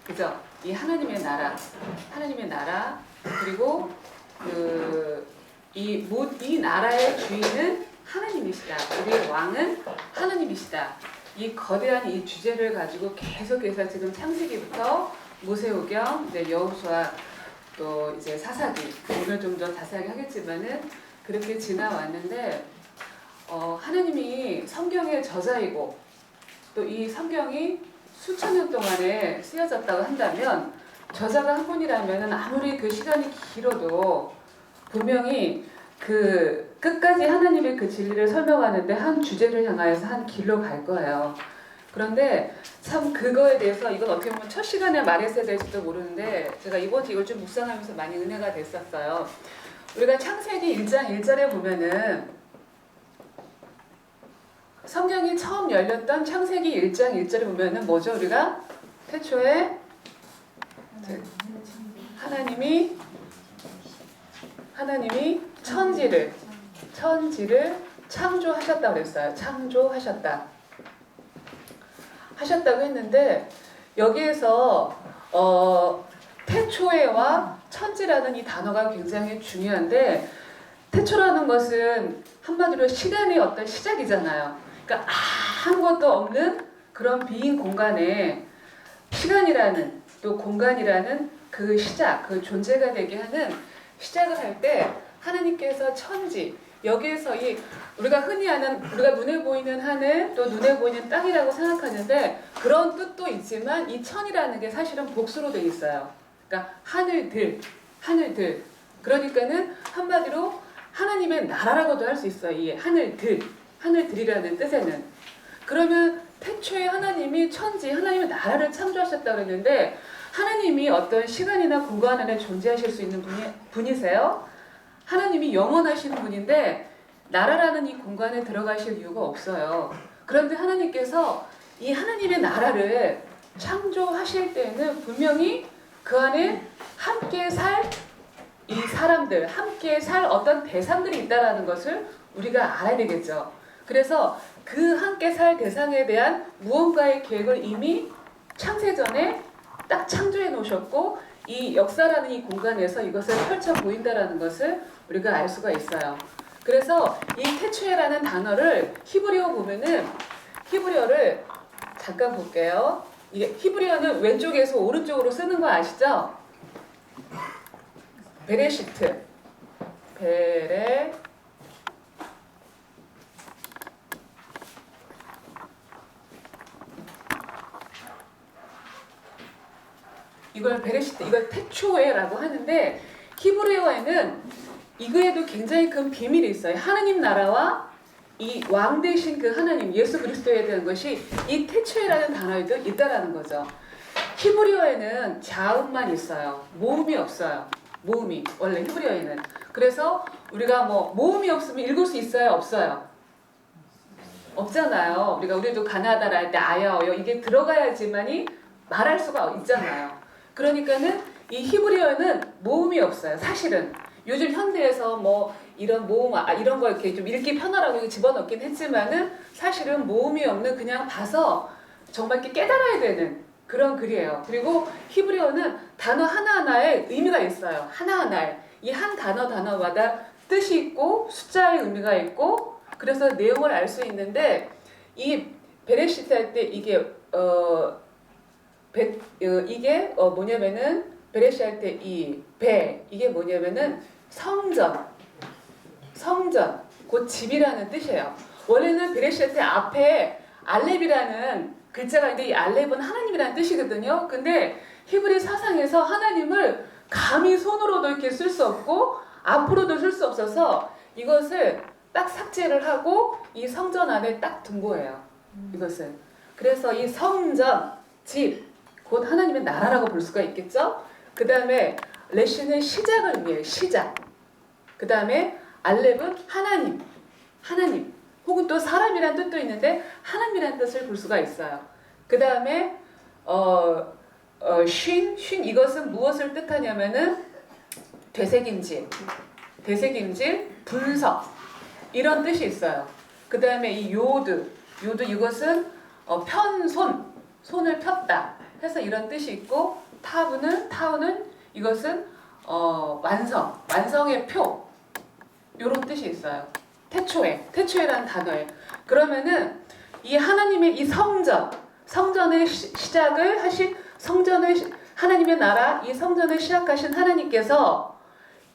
그죠? 이 하나님의 나라 그리고 이 나라의 주인은 하나님이시다. 우리의 왕은 하나님이시다. 이 거대한 이 주제를 가지고 계속해서 지금 창세기부터 모세오경, 이제 여호수아 또 이제 사사기, 오늘 좀 더 자세하게 하겠지만은 그렇게 지나왔는데 하나님이 성경의 저자이고 또 이 성경이 수천 년 동안에 쓰여졌다고 한다면 저자가 한 분이라면 아무리 그 시간이 길어도 분명히 그 끝까지 하나님의 그 진리를 설명하는데 한 주제를 향하여서 한 길로 갈 거예요. 그런데 참 그거에 대해서 이건 어떻게 보면 첫 시간에 말했어야 될지도 모르는데 제가 이번 주 이걸 좀 묵상하면서 많이 은혜가 됐었어요. 우리가 창세기 1장 1절에 보면은 성경이 처음 열렸던 창세기 1장 1절에 보면은 뭐죠? 우리가 태초에 하나님이 천지를 창조하셨다고 그랬어요. 하셨다고 했는데 여기에서 태초에와 천지라는 이 단어가 굉장히 중요한데 태초라는 것은 한마디로 시간의 어떤 시작이잖아요. 그러니까 아무것도 없는 그런 빈 공간에 시간이라는 또 공간이라는 그 시작, 그 존재가 되게 하는 시작을 할 때 하나님께서 천지, 여기에서 우리가 흔히 아는 우리가 눈에 보이는 하늘 또 눈에 보이는 땅이라고 생각하는데 그런 뜻도 있지만 이 천이라는 게 사실은 복수로 되어 있어요. 그러니까 하늘들 그러니까는 한마디로 하나님의 나라라고도 할 수 있어요. 이 하늘들이라는 뜻에는. 그러면 태초에 하나님이 천지, 하나님의 나라를 창조하셨다고 그랬는데 하나님이 어떤 시간이나 공간 안에 존재하실 수 있는 분이세요? 하나님이 영원하신 분인데 나라라는 이 공간에 들어가실 이유가 없어요. 그런데 하나님께서 이 하나님의 나라를 창조하실 때는 분명히 그 안에 함께 살 이 사람들, 함께 살 어떤 대상들이 있다는 것을 우리가 알아야 되겠죠. 그래서 그 함께 살 대상에 대한 무언가의 계획을 이미 창세전에 딱 창조해 놓으셨고 이 역사라는 이 공간에서 이것을 펼쳐 보인다는 것을 우리가 알 수가 있어요. 그래서 이 태초에라는 단어를 히브리어 보면은 히브리어를 잠깐 볼게요. 이게 히브리어는 왼쪽에서 오른쪽으로 쓰는 거 아시죠? 베레시트 이걸 베레시트, 이걸 태초에라고 하는데 히브리어에는 이거에도 굉장히 큰 비밀이 있어요. 하나님 나라와 이 왕 되신 그 하나님 예수 그리스도에 대한 것이 이 태초에라는 단어에도 있다라는 거죠. 히브리어에는 자음만 있어요. 모음이 없어요. 모음이 원래 히브리어에는. 그래서 우리가 뭐 모음이 없으면 읽을 수 있어요? 없어요? 없잖아요. 우리도 가나다라 할 때 아야 어여 이게 들어가야지만이 말할 수가 있잖아요. 그러니까는 이 히브리어는 모음이 없어요. 사실은 요즘 현대에서 뭐 이런 모음 이런 거 이렇게 좀 읽기 편하라고 집어넣긴 했지만은 사실은 모음이 없는 그냥 봐서 정말 이렇게 깨달아야 되는 그런 글이에요. 그리고 히브리어는 단어 하나하나에 의미가 있어요. 하나하나에 이 한 단어마다 뜻이 있고 숫자의 의미가 있고 그래서 내용을 알 수 있는데 이 베레시트 할 때 이게 뭐냐면은 베레시 할 때 이게 뭐냐면은 성전 곧 집이라는 뜻이에요. 원래는 베레시 할 때 앞에 알렙이라는 글자가 있는데 이 알렙은 하나님이라는 뜻이거든요. 근데 히브리 사상에서 하나님을 감히 손으로도 이렇게 쓸 수 없고 앞으로도 쓸 수 없어서 이것을 딱 삭제를 하고 이 성전 안에 딱 둔 거예요. 이것은. 그래서 이 성전, 집, 곧 하나님의 나라라고 볼 수가 있겠죠. 그 다음에 레시는 시작을 의미해요. 시작. 그 다음에 알렙은 하나님 혹은 또 사람이라는 뜻도 있는데 하나님이라는 뜻을 볼 수가 있어요. 그 다음에 쉰 이것은 무엇을 뜻하냐면은 되새김질, 분석 이런 뜻이 있어요. 그 다음에 이 요드 이것은 손을 폈다 해서 이런 뜻이 있고, 타우는 이것은 완성의 표, 이런 뜻이 있어요. 태초에라는 단어에. 그러면은 이 하나님의 이 성전의 시작을 하신 하나님의 나라, 이 성전을 시작하신 하나님께서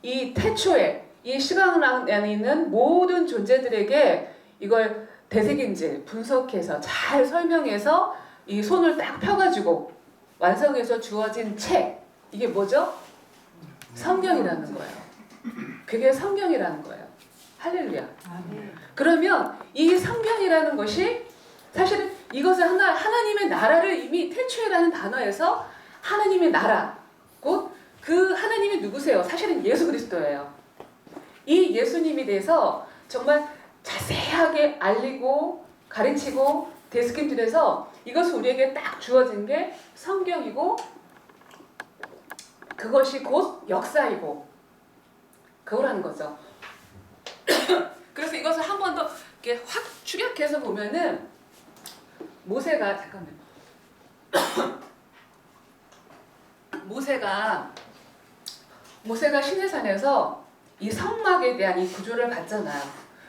이 태초에 이 시간 안에 있는 모든 존재들에게 이걸 되새김질, 분석해서 잘 설명해서 이 손을 딱 펴가지고 완성해서 주어진 책, 이게 뭐죠? 성경이라는 거예요. 그게 성경이라는 거예요. 할렐루야. 그러면 이 성경이라는 것이 사실은 이것을 하나님의 나라를 이미 태초에라는 단어에서 하나님의 나라, 곧 그 하나님이 누구세요? 사실은 예수 그리스도예요. 이 예수님에 대해서 정말 자세하게 알리고 가르치고 데스킴질해서 이것을 우리에게 딱 주어진 게 성경이고, 그것이 곧 역사이고, 그거라는 거죠. 그래서 이것을 한 번 더 이렇게 확 축약해서 보면은 모세가 시내산에서 이 성막에 대한 이 구조를 봤잖아요.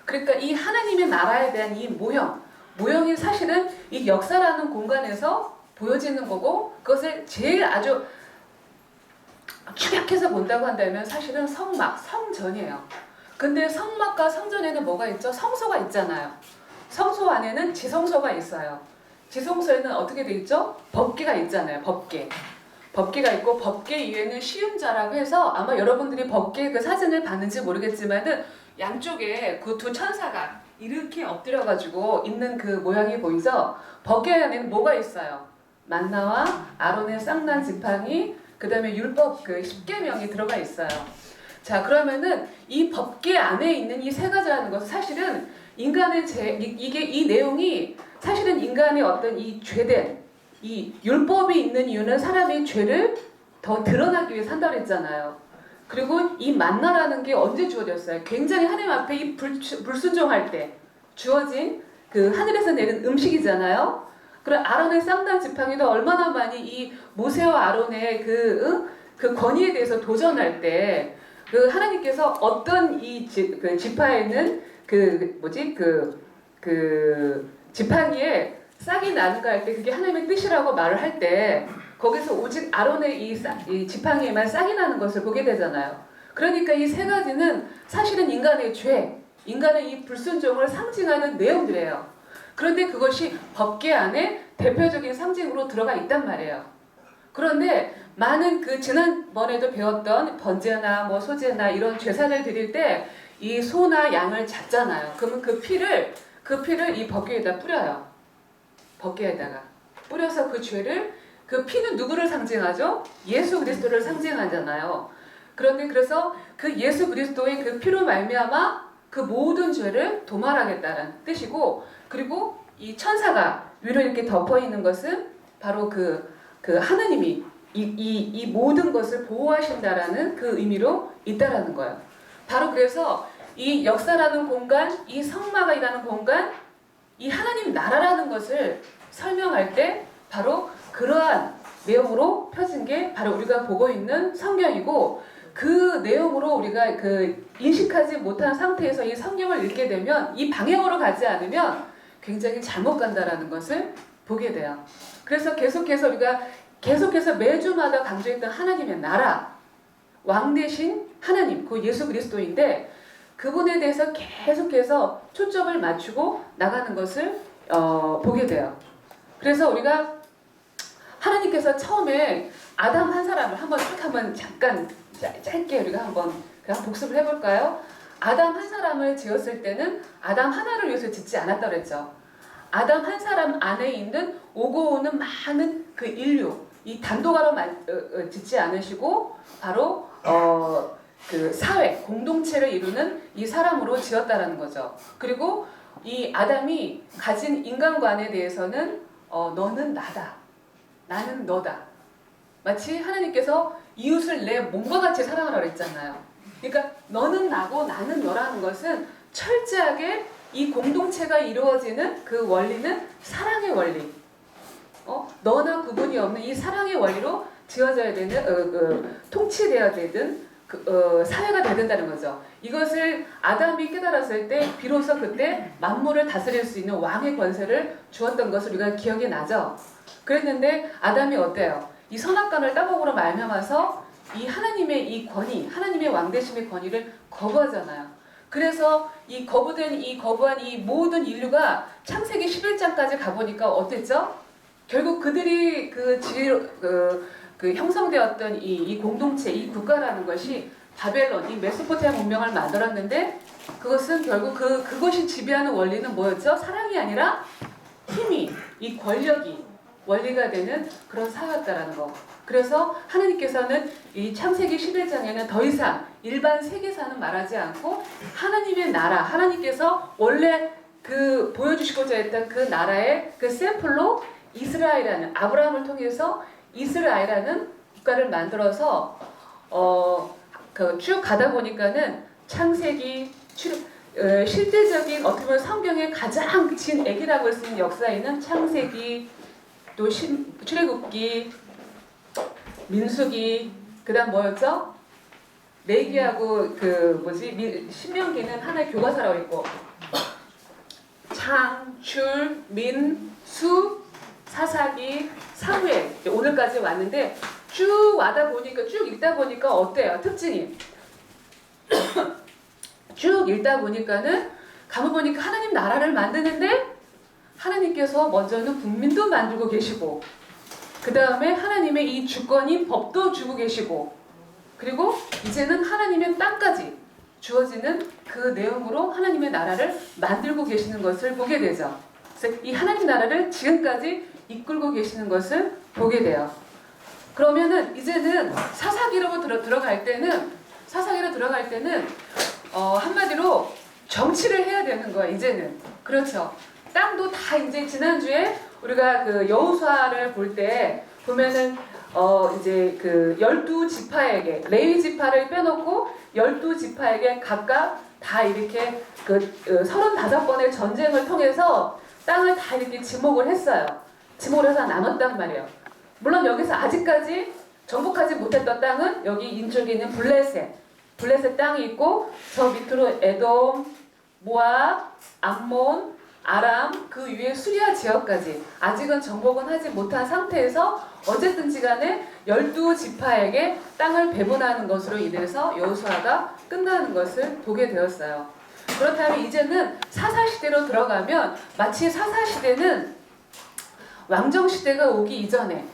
그러니까 이 하나님의 나라에 대한 이 모형이 사실은 이 역사라는 공간에서 보여지는 거고, 그것을 제일 아주 축약해서 본다고 한다면 사실은 성전이에요. 근데 성막과 성전에는 뭐가 있죠? 성소가 있잖아요. 성소 안에는 지성소가 있어요. 지성소에는 어떻게 돼 있죠? 법궤가 있잖아요. 법궤가 있고, 법궤 위에는 시음자라고 해서 아마 여러분들이 법궤 그 사진을 봤는지 모르겠지만은 양쪽에 그 두 천사가 이렇게 엎드려가지고 있는 그 모양이 보이죠? 법궤 안에는 뭐가 있어요? 만나와 아론의 쌍난 지팡이, 그 다음에 율법 그 10계명이 들어가 있어요. 자, 그러면은 이 법궤 안에 있는 이 세 가지라는 것은 사실은 인간의 이 내용이 사실은 인간의 어떤 이 죄된 이 율법이 있는 이유는 사람의 죄를 더 드러나기 위해 산다고 했잖아요. 그리고 이 만나라는 게 언제 주어졌어요? 굉장히 하나님 앞에 이 불순종할 때 주어진 그 하늘에서 내린 음식이잖아요. 그럼 아론의 쌍난 지팡이도 얼마나 많이 이 모세와 아론의 그 권위에 대해서 도전할 때 그 하나님께서 어떤 이 지파에 있는 그 지팡이에 싹이 나는가 할 때 그게 하나님의 뜻이라고 말을 할 때 거기서 오직 아론의 이 지팡이에만 싹이 나는 것을 보게 되잖아요. 그러니까 이 세 가지는 사실은 인간의 죄, 인간의 이 불순종을 상징하는 내용들이에요. 그런데 그것이 법궤 안에 대표적인 상징으로 들어가 있단 말이에요. 그런데 많은 그 지난번에도 배웠던 번제나 뭐 소제나 이런 제사를 드릴 때 이 소나 양을 잡잖아요. 그러면 그 피를 이 법궤에다 뿌려요. 법궤에다가 뿌려서 그 죄를, 그 피는 누구를 상징하죠? 예수 그리스도를 상징하잖아요. 그런데 그래서 그 예수 그리스도의 그 피로 말미암아 그 모든 죄를 도말하겠다는 뜻이고, 그리고 이 천사가 위로 이렇게 덮어 있는 것은 바로 그 하나님이 이 모든 것을 보호하신다라는 그 의미로 있다라는 거예요. 바로 그래서 이 역사라는 공간, 이 성막이라는 공간, 이 하나님 나라라는 것을 설명할 때 바로 그러한 내용으로 펴진 게 바로 우리가 보고 있는 성경이고, 그 내용으로 우리가 그 인식하지 못한 상태에서 이 성경을 읽게 되면 이 방향으로 가지 않으면 굉장히 잘못 간다라는 것을 보게 돼요. 그래서 계속해서 우리가 매주마다 강조했던 하나님의 나라, 왕 대신 하나님, 그 예수 그리스도인데 그분에 대해서 계속해서 초점을 맞추고 나가는 것을 보게 돼요. 그래서 우리가 하나님께서 처음에 아담 한 사람을 잠깐 짧게 우리가 한번 복습을 해볼까요? 아담 한 사람을 지었을 때는 아담 하나를 위해서 짓지 않았다고 그랬죠. 아담 한 사람 안에 있는 오고 오는 많은 그 인류, 이 단도가로 짓지 않으시고 바로 그 사회, 공동체를 이루는 이 사람으로 지었다라는 거죠. 그리고 이 아담이 가진 인간관에 대해서는 너는 나다, 나는 너다. 마치 하나님께서 이웃을 내 몸과 같이 사랑하라고 했잖아요. 그러니까 너는 나고 나는 너라는 것은 철저하게 이 공동체가 이루어지는 그 원리는 사랑의 원리. 너나 구분이 없는 이 사랑의 원리로 지어져야 되는 통치되어야 되는 사회가 돼야 된다는 거죠. 이것을 아담이 깨달았을 때 비로소 그때 만물을 다스릴 수 있는 왕의 권세를 주었던 것을 우리가 기억이 나죠. 그랬는데 아담이 어때요? 이 선악과를 따먹으로 말미암아서 이 하나님의 이 권위, 하나님의 왕대심의 권위를 거부하잖아요. 그래서 이 거부한 이 모든 인류가 창세기 11장까지 가보니까 어땠죠? 결국 그들이 형성되었던 이 공동체, 이 국가라는 것이 바벨론, 이 메소포타미아 문명을 만들었는데 그것은 결국 그것이 지배하는 원리는 뭐였죠? 사랑이 아니라 힘이, 이 권력이 원리가 되는 그런 사회였다라는 거. 그래서 하나님께서는 이 창세기 11장에는 더 이상 일반 세계사는 말하지 않고 하나님의 나라, 하나님께서 원래 보여주시고자 했던 그 나라의 그 샘플로 이스라엘이라는 아브라함을 통해서 이스라엘이라는 국가를 만들어서 쭉 가다 보니까는 창세기 실제적인 어떻게 보면 성경의 가장 진액이라고 할 수 있는 역사에 있는 창세기, 또 출애굽기, 민수기, 그다음 뭐였죠? 레위기하고 신명기는 하나의 교과서라고 있고 창, 출, 민, 수, 사사기, 사무엘 오늘까지 왔는데 쭉 읽다 보니까 어때요? 특징이 쭉 읽다 보니까는 가보니까 하나님 나라를 만드는데 하나님께서 먼저는 국민도 만들고 계시고 그 다음에 하나님의 이 주권인 법도 주고 계시고 그리고 이제는 하나님의 땅까지 주어지는 그 내용으로 하나님의 나라를 만들고 계시는 것을 보게 되죠. 그래서 이 하나님 나라를 지금까지 이끌고 계시는 것을 보게 돼요. 그러면은 이제는 사사기로 들어갈 때는 한마디로 정치를 해야 되는 거야. 이제는 그렇죠. 땅도 다 이제 지난주에 우리가 여호수아를 볼 때 보면은 이제 12지파에게 레위 지파를 빼놓고 12지파에게 각각 다 이렇게 35번의 전쟁을 통해서 땅을 다 이렇게 지목을 했어요. 지목을 해서 나눴단 말이에요. 물론 여기서 아직까지 정복하지 못했던 땅은 여기 인쪽에 있는 블레셋 땅이 있고 저 밑으로 에돔, 모압, 암몬, 아람, 그 위에 수리아 지역까지 아직은 정복은 하지 못한 상태에서 어쨌든지 간에 12지파에게 땅을 배분하는 것으로 인해서 여호수아가 끝나는 것을 보게 되었어요. 그렇다면 이제는 사사시대로 들어가면 마치 사사시대는 왕정시대가 오기 이전에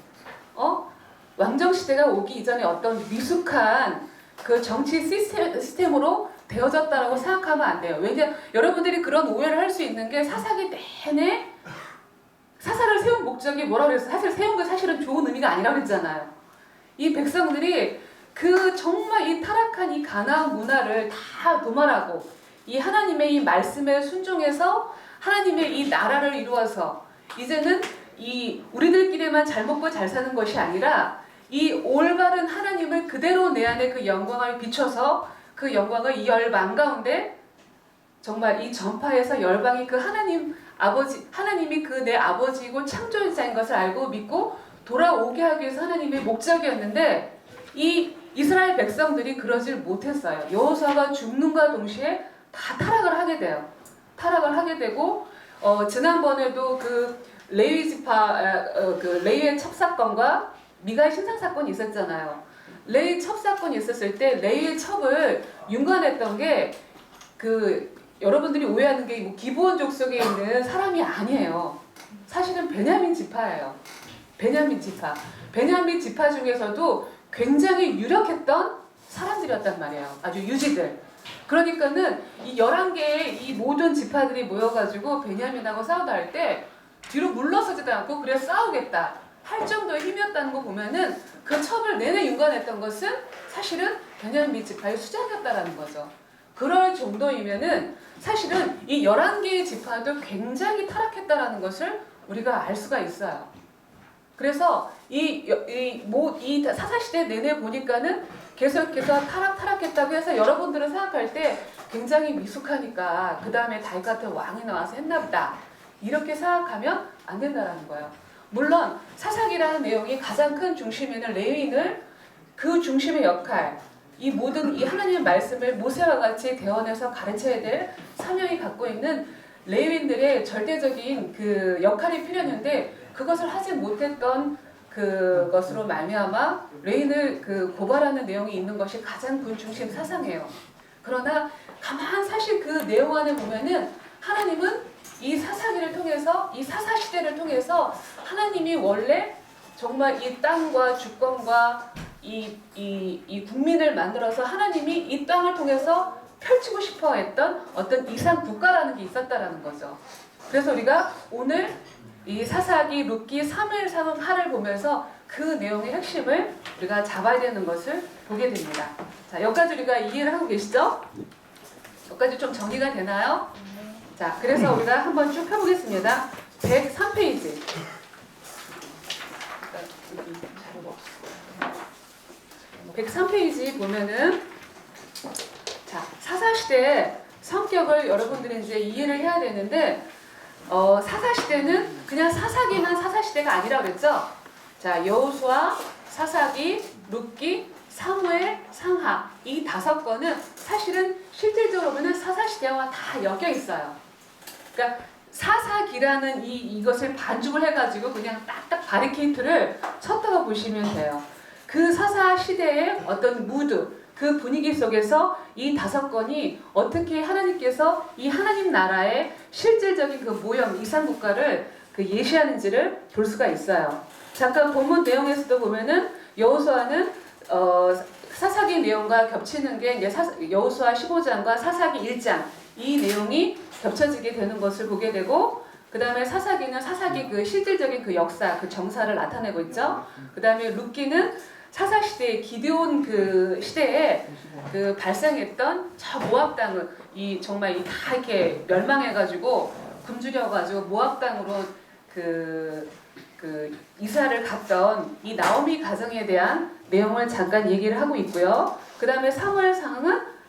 어떤 미숙한 그 정치 시스템으로 되어졌다라고 생각하면 안 돼요. 왜냐 여러분들이 그런 오해를 할 수 있는 게 사사기 내내 사사를 세운 목적이 뭐라고 그랬어요? 사실 세운 게 사실은 좋은 의미가 아니라고 했잖아요. 이 백성들이 정말 이 타락한 이 가나안 문화를 다 도말하고 이 하나님의 이 말씀에 순종해서 하나님의 이 나라를 이루어서 이제는 이 우리들끼리만 잘 먹고 잘 사는 것이 아니라 이 올바른 하나님을 그대로 내 안에 그 영광을 비춰서 그 영광을 이 열방 가운데 정말 이 전파에서 열방이 그 하나님이 그 내 아버지이고 창조자인 것을 알고 믿고 돌아오게 하기 위해서 하나님의 목적이었는데 이 이스라엘 백성들이 그러질 못했어요. 여호수아가 죽는과 동시에 다 타락을 하게 돼요. 타락을 하게 되고 지난번에도 레위의 첩사건과 미가의 신상사건이 있었잖아요. 레위 첩사건이 있었을 때 레위의 첩을 윤관했던 게 여러분들이 오해하는 게 기브온 족속에 있는 사람이 아니에요. 사실은 베냐민 지파예요. 베냐민 지파 중에서도 굉장히 유력했던 사람들이었단 말이에요. 아주 유지들. 그러니까는 이 11개의 이 모든 지파들이 모여가지고 베냐민하고 싸우다 할 때 뒤로 물러서지도 않고 그래 싸우겠다 할 정도의 힘이었다는 거 보면은 그 첩을 내내 윤관했던 것은 사실은 베냐민 지파의 수장이었다라는 거죠. 그럴 정도이면은 사실은 이 11개의 지파도 굉장히 타락했다라는 것을 우리가 알 수가 있어요. 그래서 이 사사시대 내내 보니까는 계속해서 타락했다고 해서 여러분들은 생각할 때 굉장히 미숙하니까 그 다음에 다윗 같은 왕이 나와서 했나보다 이렇게 생각하면 안 된다라는 거예요. 물론 사사기라는 내용이 가장 큰 중심에 있는 레위인을 그 중심의 역할, 이 모든 이 하나님의 말씀을 모세와 같이 대원해서 가르쳐야 될 사명이 갖고 있는 레위인들의 절대적인 그 역할이 필요했는데 그것을 하지 못했던 그것으로 말미암아 레위인을 그 고발하는 내용이 있는 것이 가장 군중심 사상이에요. 그러나 가만 사실 그 내용 안에 보면은 하나님은 이 사사기를 통해서 이 사사시대를 통해서 하나님이 원래 정말 이 땅과 주권과 이 국민을 만들어서 하나님이 이 땅을 통해서 펼치고 싶어 했던 어떤 이상 국가라는 게 있었다라는 거죠. 그래서 우리가 오늘 이 사사기, 룻기, 사무엘상 하를 보면서 그 내용의 핵심을 우리가 잡아야 되는 것을 보게 됩니다. 자, 여기까지 우리가 이해를 하고 계시죠? 여기까지 좀 정리가 되나요? 자, 그래서 우리가 한번 쭉 펴보겠습니다. 103페이지. 103페이지 보면은 자, 사사시대의 성격을 여러분들이 이제 이해를 해야 되는데 사사시대는 그냥 사사기만 사사시대가 아니라 그랬죠? 자, 여호수아, 사사기, 룻기, 사무엘, 상하 이 5건은 사실은 실질적으로 보면 사사시대와 다 엮여 있어요. 그러니까 사사기라는 이것을 반죽을 해가지고 그냥 딱딱 바리케이트를 쳤다가 보시면 돼요. 그 사사시대의 어떤 무드, 그 분위기 속에서 이 5건이 어떻게 하나님께서 이 하나님 나라의 실질적인 그 모형, 이상국가를 그 예시하는지를 볼 수가 있어요. 잠깐 본문 내용에서도 보면은 여호수아는 사사기 내용과 겹치는 게 이제 여호수아 15장과 사사기 1장 이 내용이 겹쳐지게 되는 것을 보게 되고, 그 다음에 사사기는 사사기 그 실질적인 그 역사, 그 정사를 나타내고 있죠. 그 다음에 룻기는 사사시대의 기드온 그 시대에 그 발생했던 저 모압 땅을 정말 다 이렇게 멸망해가지고 굶주려가지고 모압 땅으로 그 이사를 갔던 이 나오미 가정에 대한 내용을 잠깐 얘기를 하고 있고요. 그 다음에 사무엘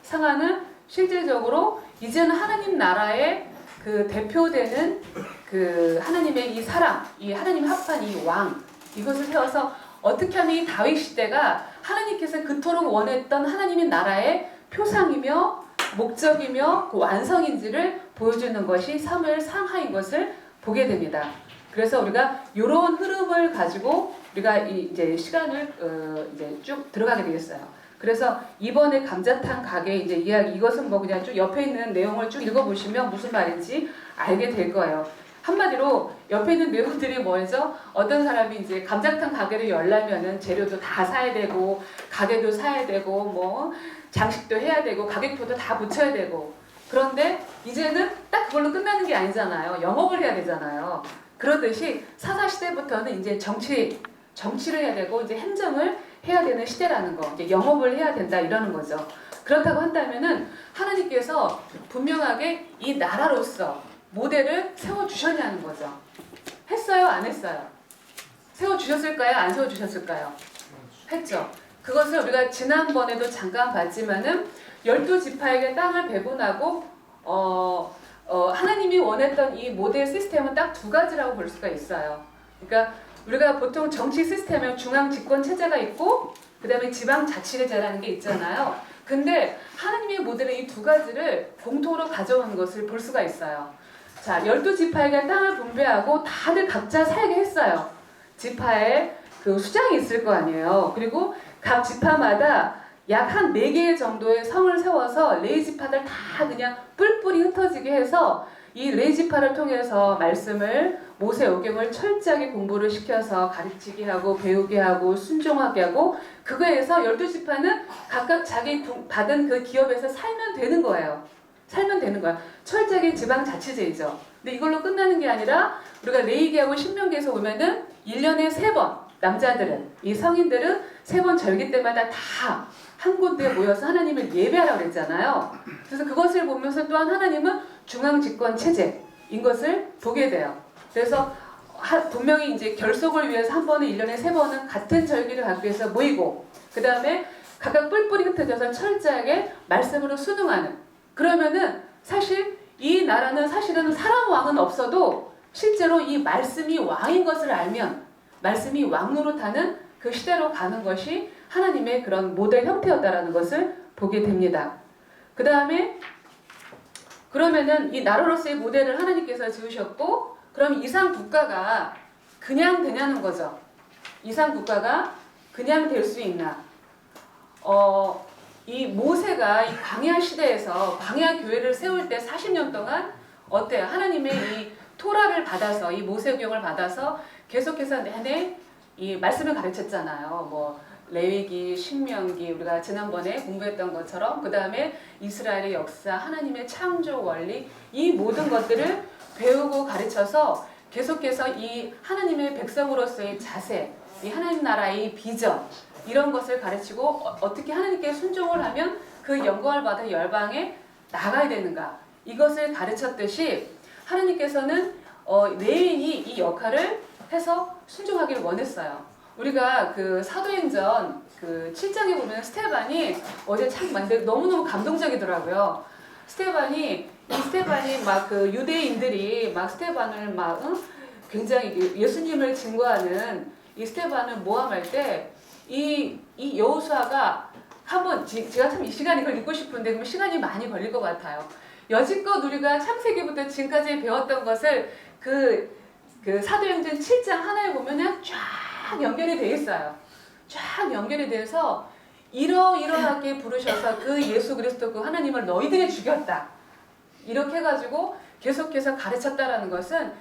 상하는 실질적으로 이제는 하나님 나라의 그 대표되는 그 하나님의 이 사람, 이 하나님 합한 이 왕, 이것을 세워서 어떻게 하면 이 다윗 시대가 하나님께서 그토록 원했던 하나님의 나라의 표상이며 목적이며 그 완성인지를 보여주는 것이 사무엘 상하인 것을 보게 됩니다. 그래서 우리가 이런 흐름을 가지고 우리가 이제 시간을 이제 쭉 들어가게 되겠어요. 그래서 이번에 감자탕 가게 이제 이야기, 이것은 뭐 그냥 쭉 옆에 있는 내용을 쭉 읽어보시면 무슨 말인지 알게 될 거예요. 한마디로 옆에 있는 내용들이 뭐죠? 어떤 사람이 이제 감자탕 가게를 열려면은 재료도 다 사야 되고, 가게도 사야 되고, 뭐 장식도 해야 되고, 가격표도 다 붙여야 되고. 그런데 이제는 딱 그걸로 끝나는 게 아니잖아요. 영업을 해야 되잖아요. 그러듯이 사사시대부터는 이제 정치를 해야 되고, 이제 행정을 해야 되는 시대라는 거, 이제 영업을 해야 된다 이러는 거죠. 그렇다고 한다면은 하나님께서 분명하게 이 나라로서 모델을 세워주셨냐는 거죠. 했어요? 안 했어요? 세워주셨을까요? 안 세워주셨을까요? 했죠. 그것을 우리가 지난번에도 잠깐 봤지만은 12지파에게 땅을 배분하고 하나님이 원했던 이 모델 시스템은 딱 2가지라고 볼 수가 있어요. 그러니까 우리가 보통 정치 시스템에 중앙 집권 체제가 있고 그 다음에 지방 자치제라는 게 있잖아요. 근데 하나님의 모델은 이 2가지를 공통으로 가져온 것을 볼 수가 있어요. 자, 12지파에게 땅을 분배하고 다들 각자 살게 했어요. 지파에 그 수장이 있을 거 아니에요. 그리고 각 지파마다 약 한 4개 정도의 성을 세워서 레위지파들 다 그냥 뿔뿔이 흩어지게 해서 이 레위지파를 통해서 말씀을, 모세오경을 철저하게 공부를 시켜서 가르치게 하고 배우게 하고 순종하게 하고, 그거에서 12지파는 각각 자기 받은 그 기업에서 살면 되는 거예요. 살면 되는 거야. 철저하게 지방자치제이죠. 근데 이걸로 끝나는 게 아니라 우리가 레위기하고 신명기에서 보면은 1년에 3번, 남자들은, 이 성인들은 3번 절기 때마다 다 한 곳에 모여서 하나님을 예배하라고 그랬잖아요. 그래서 그것을 보면서 또한 하나님은 중앙집권 체제인 것을 보게 돼요. 그래서 분명히 이제 결속을 위해서 한 번에 1년에 3번은 같은 절기를 갖기 위해서 모이고, 그 다음에 각각 뿔뿔이 흩어져서 철저하게 말씀으로 순응하는. 그러면은 사실 이 나라는 사실은 사람 왕은 없어도 실제로 이 말씀이 왕인 것을 알면 말씀이 왕 노릇하는 그 시대로 가는 것이 하나님의 그런 모델 형태였다라는 것을 보게 됩니다. 그 다음에 그러면은 이 나라로서의 모델을 하나님께서 지으셨고, 그럼 이상 국가가 그냥 되냐는 거죠. 이상 국가가 그냥 될 수 있나? 이 모세가 이 광야 시대에서 광야 교회를 세울 때 40년 동안 어때요? 하나님의 이 토라를 받아서, 이 모세경을 받아서 계속해서 내내 이 말씀을 가르쳤잖아요. 뭐 레위기, 신명기, 우리가 지난번에 공부했던 것처럼, 그 다음에 이스라엘의 역사, 하나님의 창조 원리, 이 모든 것들을 배우고 가르쳐서 계속해서 이 하나님의 백성으로서의 자세, 이 하나님 나라의 비전, 이런 것을 가르치고 어떻게 하나님께 순종을 하면 그 영광을 받아 열방에 나가야 되는가, 이것을 가르쳤듯이 하나님께서는 레위인이 이 역할을 해서 순종하기를 원했어요. 우리가 그 사도행전 그 7장에 보면 스테반이 어제 참 너무너무 감동적이더라고요. 스테반이 막 그 유대인들이 막 스테반을 막 굉장히 예수님을 증거하는 이 스테반을 모함할 때 이 여호수아가 한번 제가 참 이 시간에 이걸 읽고 싶은데 그럼 시간이 많이 걸릴 것 같아요. 여지껏 우리가 창세기부터 지금까지 배웠던 것을 그 사도행전 7장 하나에 보면은 쫙 연결이 되어 있어요. 쫙 연결이 돼서 이러이러하게 부르셔서 그 예수 그리스도 그 하나님을 너희들이 죽였다, 이렇게 해가지고 계속해서 가르쳤다라는 것은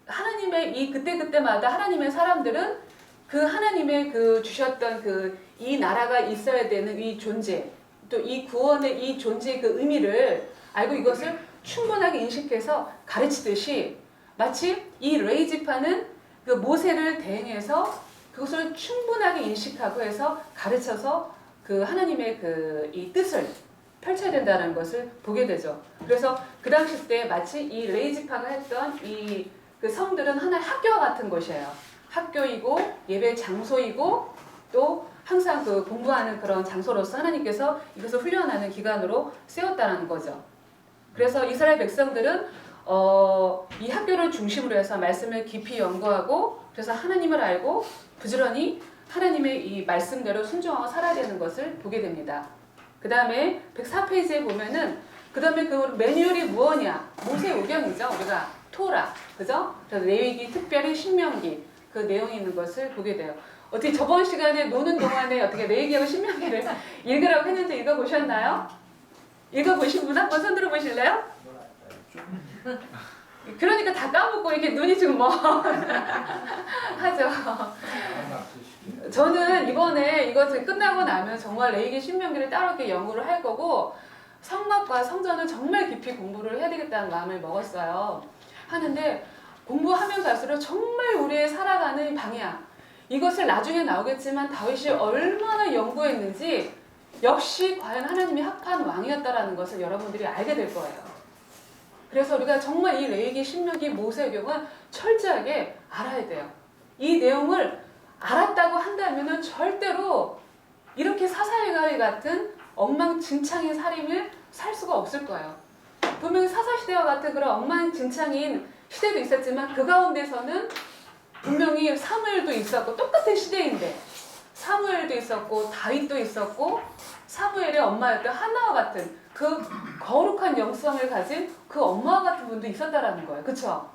하나님의 이 그때마다 하나님의 사람들은 그 하나님의 그 주셨던 그 이 나라가 있어야 되는 이 존재, 또 이 구원의 이 존재의 그 의미를 알고 이것을 충분하게 인식해서 가르치듯이, 마치 이 레위 지파는 그 모세를 대행해서 그것을 충분하게 인식하고 해서 가르쳐서 그 하나님의 그 이 뜻을 펼쳐야 된다는 것을 보게 되죠. 그래서 그 당시 때 마치 이 레위 지파가 했던 이 그 성들은 하나의 학교와 같은 곳이에요. 학교이고 예배 장소이고 또 항상 그 공부하는 그런 장소로서 하나님께서 이것을 훈련하는 기관으로 세웠다는 거죠. 그래서 이스라엘 백성들은 이 학교를 중심으로 해서 말씀을 깊이 연구하고, 그래서 하나님을 알고 부지런히 하나님의 이 말씀대로 순종하고 살아야 되는 것을 보게 됩니다. 그 다음에 104페이지에 보면은 그 다음에 그 매뉴얼이 무엇이냐? 모세오경이죠. 우리가 토라, 그죠? 그래서 레위기, 특별히 신명기 그 내용이 있는 것을 보게 돼요. 어떻게 저번 시간에 노는 동안에 어떻게 레위기하고 신명기를 읽으라고 했는데 읽어보셨나요? 읽어보신 분 한번 손 들어보실래요? 그러니까 다 까먹고 이렇게 눈이 지금 뭐 하죠. 저는 이번에 이것을 끝나고 나면 정말 레위기 신명기를 따로 이렇게 연구를 할 거고, 성막과 성전을 정말 깊이 공부를 해야 되겠다는 마음을 먹었어요. 하는데 공부하면 갈수록 정말 우리의 살아가는 방향, 이것을 나중에 나오겠지만 다윗이 얼마나 연구했는지, 역시 과연 하나님이 합한 왕이었다라는 것을 여러분들이 알게 될 거예요. 그래서 우리가 정말 이 레위기, 신명기, 모세오경은 철저하게 알아야 돼요. 이 내용을 알았다고 한다면은 절대로 이렇게 사사일가리 같은 엉망진창의 살림을 살 수가 없을 거예요. 분명히 사사시대와 같은 그런 엉망진창인 시대도 있었지만 그 가운데서는 분명히 사무엘도 있었고, 똑같은 시대인데 사무엘도 있었고 다윗도 있었고, 사무엘의 엄마였던 한나와 같은 그 거룩한 영성을 가진 그 엄마와 같은 분도 있었다라는 거예요. 그쵸?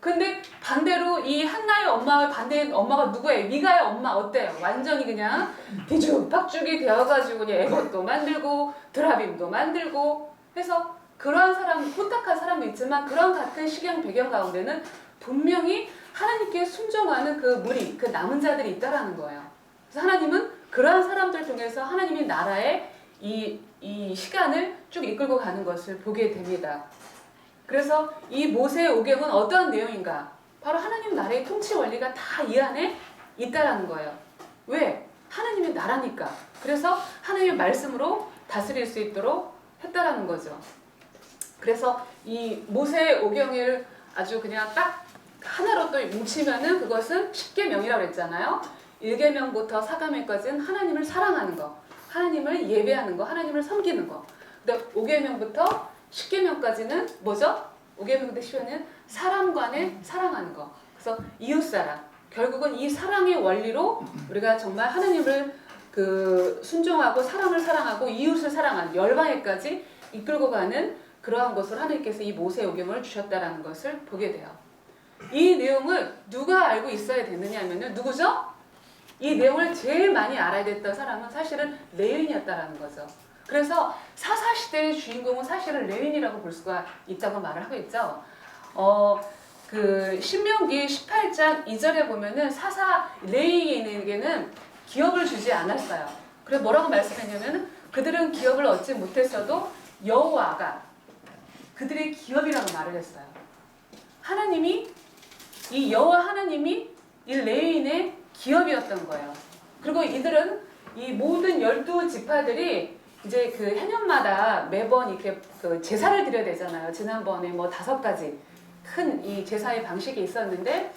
근데 반대로 이 한나의 엄마와 반대인 엄마가 누구예요? 미가의 엄마 어때요? 완전히 그냥 뒤죽박죽이 되어가지고 그냥 에봇도 만들고 드라빔도 만들고 해서 그러한 사람, 혼탁한 사람도 있지만 그런 같은 시경 배경 가운데는 분명히 하나님께 순종하는 그 무리, 그 남은 자들이 있다라는 거예요. 그래서 하나님은 그러한 사람들 통해서 하나님의 나라의 이 시간을 쭉 이끌고 가는 것을 보게 됩니다. 그래서 이 모세오경은 어떠한 내용인가? 바로 하나님 나라의 통치 원리가 다 이 안에 있다라는 거예요. 왜? 하나님의 나라니까. 그래서 하나님의 말씀으로 다스릴 수 있도록 했다라는 거죠. 그래서 이 모세오경을 아주 그냥 딱 하나로 또 뭉치면은 그것은 10계명이라고 했잖아요. 1계명부터 4계명까지는 하나님을 사랑하는 거, 하나님을 예배하는 거, 하나님을 섬기는 거. 근데 5계명부터 10계명까지는 뭐죠? 5계명의 시효는 사람 간에 사랑하는 거. 그래서 이웃사랑. 결국은 이 사랑의 원리로 우리가 정말 하나님을 순종하고 사람을 사랑하고 이웃을 사랑하는 열방에까지 이끌고 가는 그러한 것을 하나님께서 이 모세오경을 주셨다라는 것을 보게 돼요. 이 내용을 누가 알고 있어야 되느냐 하면은 누구죠? 이 내용을 제일 많이 알아야 됐던 사람은 사실은 레위인이었다라는 거죠. 그래서 사사시대의 주인공은 사실은 레위인이라고 볼 수가 있다고 말을 하고 있죠. 신명기 18장 2절에 보면은 레위인에게는 기업을 주지 않았어요. 그래서 뭐라고 말씀했냐면 그들은 기업을 얻지 못했어도 여호와가 그들의 기업이라고 말을 했어요. 하나님이 이 여호와 하나님이 이 레위인의 기업이었던 거예요. 그리고 이들은 이 모든 12지파들이 이제 그 해년마다 매번 이렇게 제사를 드려야 되잖아요. 지난번에 뭐 5가지 큰 이 제사의 방식이 있었는데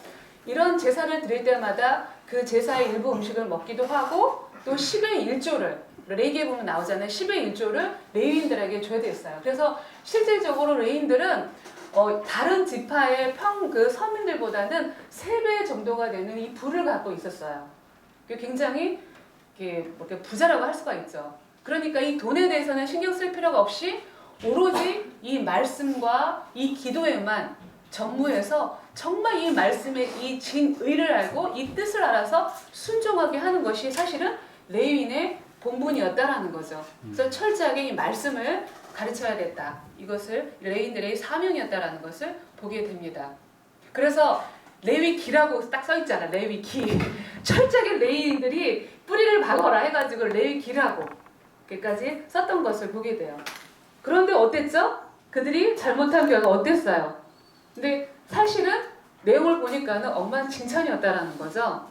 이런 제사를 드릴 때마다 그 제사의 일부 음식을 먹기도 하고 또 10의 1조를 레위기에 보면 나오잖아요. 10의 1조를 레위인들에게 줘야 됐어요. 그래서 실질적으로 레위인들은 다른 지파의 서민들보다는 3배 정도가 되는 이 부를 갖고 있었어요. 굉장히 부자라고 할 수가 있죠. 그러니까 이 돈에 대해서는 신경 쓸 필요가 없이 오로지 이 말씀과 이 기도에만 전무해서 정말 이 말씀의 이 진의를 알고 이 뜻을 알아서 순종하게 하는 것이 사실은 레위인의 본분이었다라는 거죠. 그래서 철저하게 이 말씀을 가르쳐야 됐다. 이것을 레위인들의 사명이었다라는 것을 보게 됩니다. 그래서 레위기라고 딱 써있잖아. 레위기. 철저하게 레위인들이 뿌리를 박아라 해가지고 레위기라고 까지 썼던 것을 보게 돼요. 그런데 어땠죠? 그들이 잘못한 결과 어땠어요? 근데 사실은 내용을 보니까는 엉망진창이었다라는 거죠.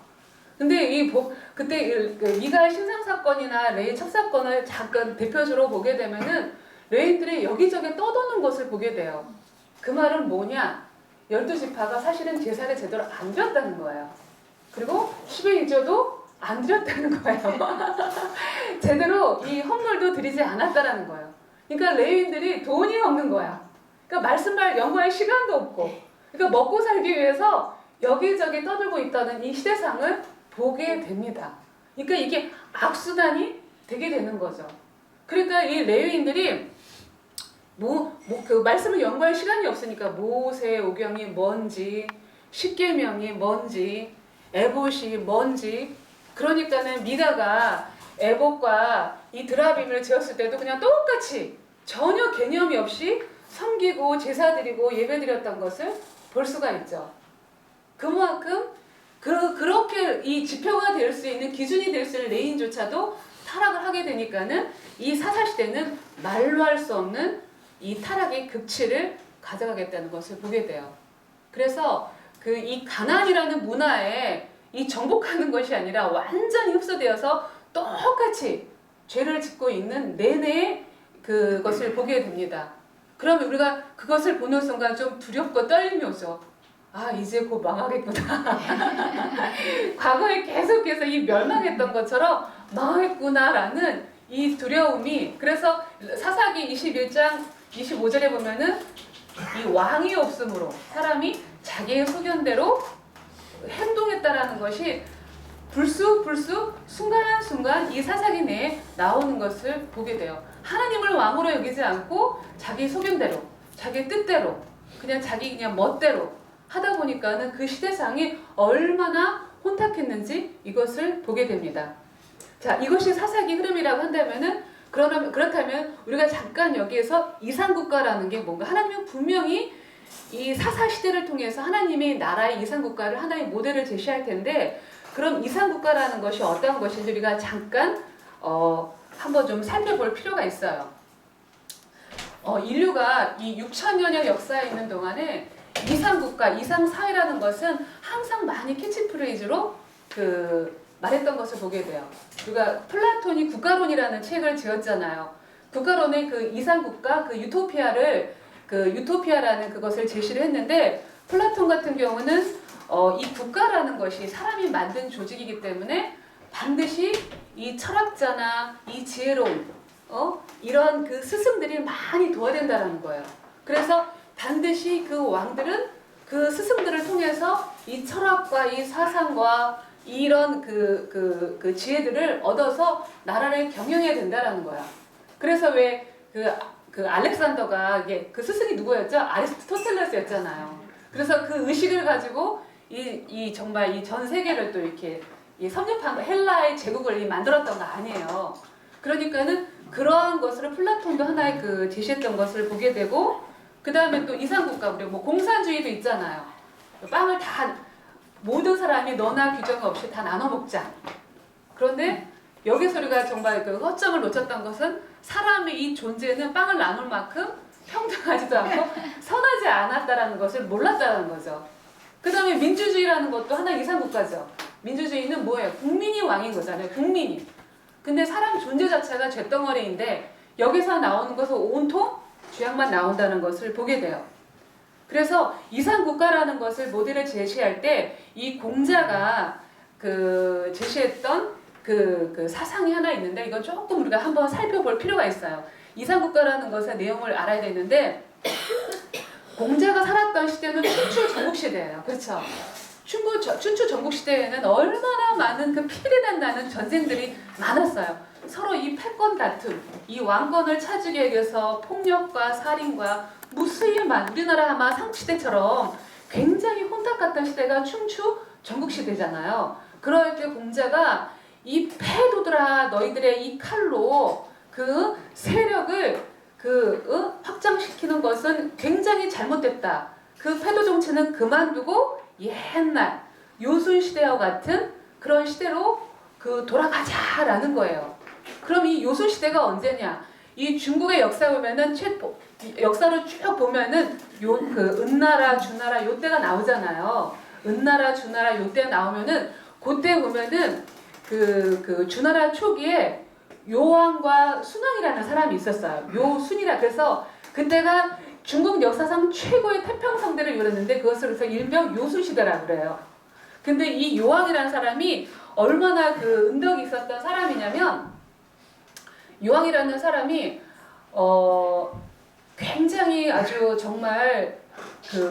근데 그때 미가의 신상 사건이나 레위 첩사건을 잠깐 대표적으로 보게 되면은 레위인들이 여기저기 떠도는 것을 보게 돼요. 그 말은 뭐냐? 12지파가 사실은 제사를 제대로 안 드렸다는 거예요. 그리고 10의 1조도 안 드렸다는 거예요. 제대로 이 헌물도 드리지 않았다라는 거예요. 그러니까 레위인들이 돈이 없는 거야. 그러니까 말씀을 연구할 시간도 없고, 그러니까 먹고 살기 위해서 여기저기 떠들고 있다는 이 시대상을 보게 됩니다. 그러니까 이게 악순환이 되게 되는 거죠. 그러니까 이 레위인들이 그 말씀을 연구할 시간이 없으니까 모세오경이 뭔지, 십계명이 뭔지, 에봇이 뭔지. 그러니까는 미가가 에봇과 이 드라빔을 지었을 때도 그냥 똑같이 전혀 개념이 없이 섬기고 제사 드리고 예배 드렸던 것을 볼 수가 있죠. 그만큼 그렇게 이 지표가 될 수 있는 기준이 될 수 있는 레위인조차도 타락을 하게 되니까는 이 사사시대는 말로 할 수 없는 이 타락의 극치를 가져가겠다는 것을 보게 돼요. 그래서 이 가나안이라는 문화에 이 정복하는 것이 아니라 완전히 흡수되어서 똑같이 죄를 짓고 있는 내내 그것을 보게 됩니다. 그러면 우리가 그것을 보는 순간 좀 두렵고 떨림이 오죠. 아, 이제 곧 망하겠구나. 과거에 계속해서 이 멸망했던 것처럼 망했구나라는 이 두려움이, 그래서 사사기 21장 25절에 보면은 이 왕이 없으므로 사람이 자기의 소견대로 행동했다라는 것이 불쑥 순간순간 이 사사기 내에 나오는 것을 보게 돼요. 하나님을 왕으로 여기지 않고 자기 소견대로, 자기 뜻대로, 그냥 멋대로 하다 보니까는 그 시대상이 얼마나 혼탁했는지 이것을 보게 됩니다. 자, 이것이 사사기 흐름이라고 한다면은 그렇다면 우리가 잠깐 여기에서 이상국가라는 게 뭔가, 하나님은 분명히 이 사사 시대를 통해서 하나님의 나라의 이상국가를 하나의 모델을 제시할 텐데, 그럼 이상국가라는 것이 어떤 것인지 우리가 잠깐 한번 좀 살펴볼 필요가 있어요. 인류가 이 6천년의 역사에 있는 동안에 이상국가, 이상사회라는 것은 항상 많이 캐치프레이즈로 말했던 것을 보게 돼요. 우리가 플라톤이 국가론이라는 책을 지었잖아요. 국가론의 그 이상국가, 유토피아라는 그것을 제시를 했는데, 플라톤 같은 경우는 이 국가라는 것이 사람이 만든 조직이기 때문에 반드시 이 철학자나 이 지혜로운 이런 그 스승들이 많이 도와야 된다는 거예요. 그래서 반드시 그 왕들은 그 스승들을 통해서 이 철학과 이 사상과 이런 그 지혜들을 얻어서 나라를 경영해야 된다라는 거야. 그래서 왜 그 알렉산더가 이게 그 스승이 누구였죠? 아리스토텔레스였잖아요. 그래서 그 의식을 가지고 이 정말 이 전 세계를 또 이렇게 이 섭렵한 거, 헬라의 제국을 만들었던 거 아니에요. 그러니까는 그러한 것을 플라톤도 하나의 그 제시했던 것을 보게 되고, 그 다음에 또 이상국가, 우리 뭐 공산주의도 있잖아요. 빵을 다 모든 사람이 너나 규정 없이 다 나눠 먹자. 그런데 여기서 우리가 정말 그 허점을 놓쳤던 것은 사람의 이 존재는 빵을 나눌 만큼 평등하지도 않고 선하지 않았다라는 것을 몰랐다는 거죠. 그 다음에 민주주의라는 것도 하나의 이상국가죠. 민주주의는 뭐예요? 국민이 왕인 거잖아요. 국민이. 근데 사람 존재 자체가 쇳덩어리인데 여기서 나오는 것은 온통 죄악만 나온다는 것을 보게 돼요. 그래서 이상국가라는 것을 모델을 제시할 때 이 공자가 그 제시했던 그 사상이 하나 있는데, 이건 조금 우리가 한번 살펴볼 필요가 있어요. 이상국가라는 것의 내용을 알아야 되는데, 공자가 살았던 시대는 춘추 전국시대예요. 그렇죠? 춘추 전국시대에는 얼마나 많은 그 피를 난다는 전쟁들이 많았어요. 서로 이 패권 다툼, 이 왕권을 차지하기 위해서 폭력과 살인과 무수히 많은, 우리나라 아마 삼국시대처럼 굉장히 혼탁 같던 시대가 춘추 전국시대잖아요. 그럴 때 공자가 이 패도들아, 너희들의 이 칼로 그 세력을 확장시키는 것은 굉장히 잘못됐다. 그 패도 정치는 그만두고 옛날 요순시대와 같은 그런 시대로 돌아가자라는 거예요. 그럼 이 요순시대가 언제냐? 이 중국의 역사 보면은 역사를 쭉 보면은 은나라, 주나라 요때가 나오잖아요. 은나라, 주나라 요때 나오면은 그때 보면은 주나라 초기에 요왕과 순왕이라는 사람이 있었어요. 요순이라. 그래서 그때가 중국 역사상 최고의 태평성대를 이뤘는데 그것을 그래서 일명 요순시대라고 그래요. 근데 이 요왕이라는 사람이 얼마나 은덕이 있었던 사람이냐면, 요왕이라는 사람이 굉장히 아주 정말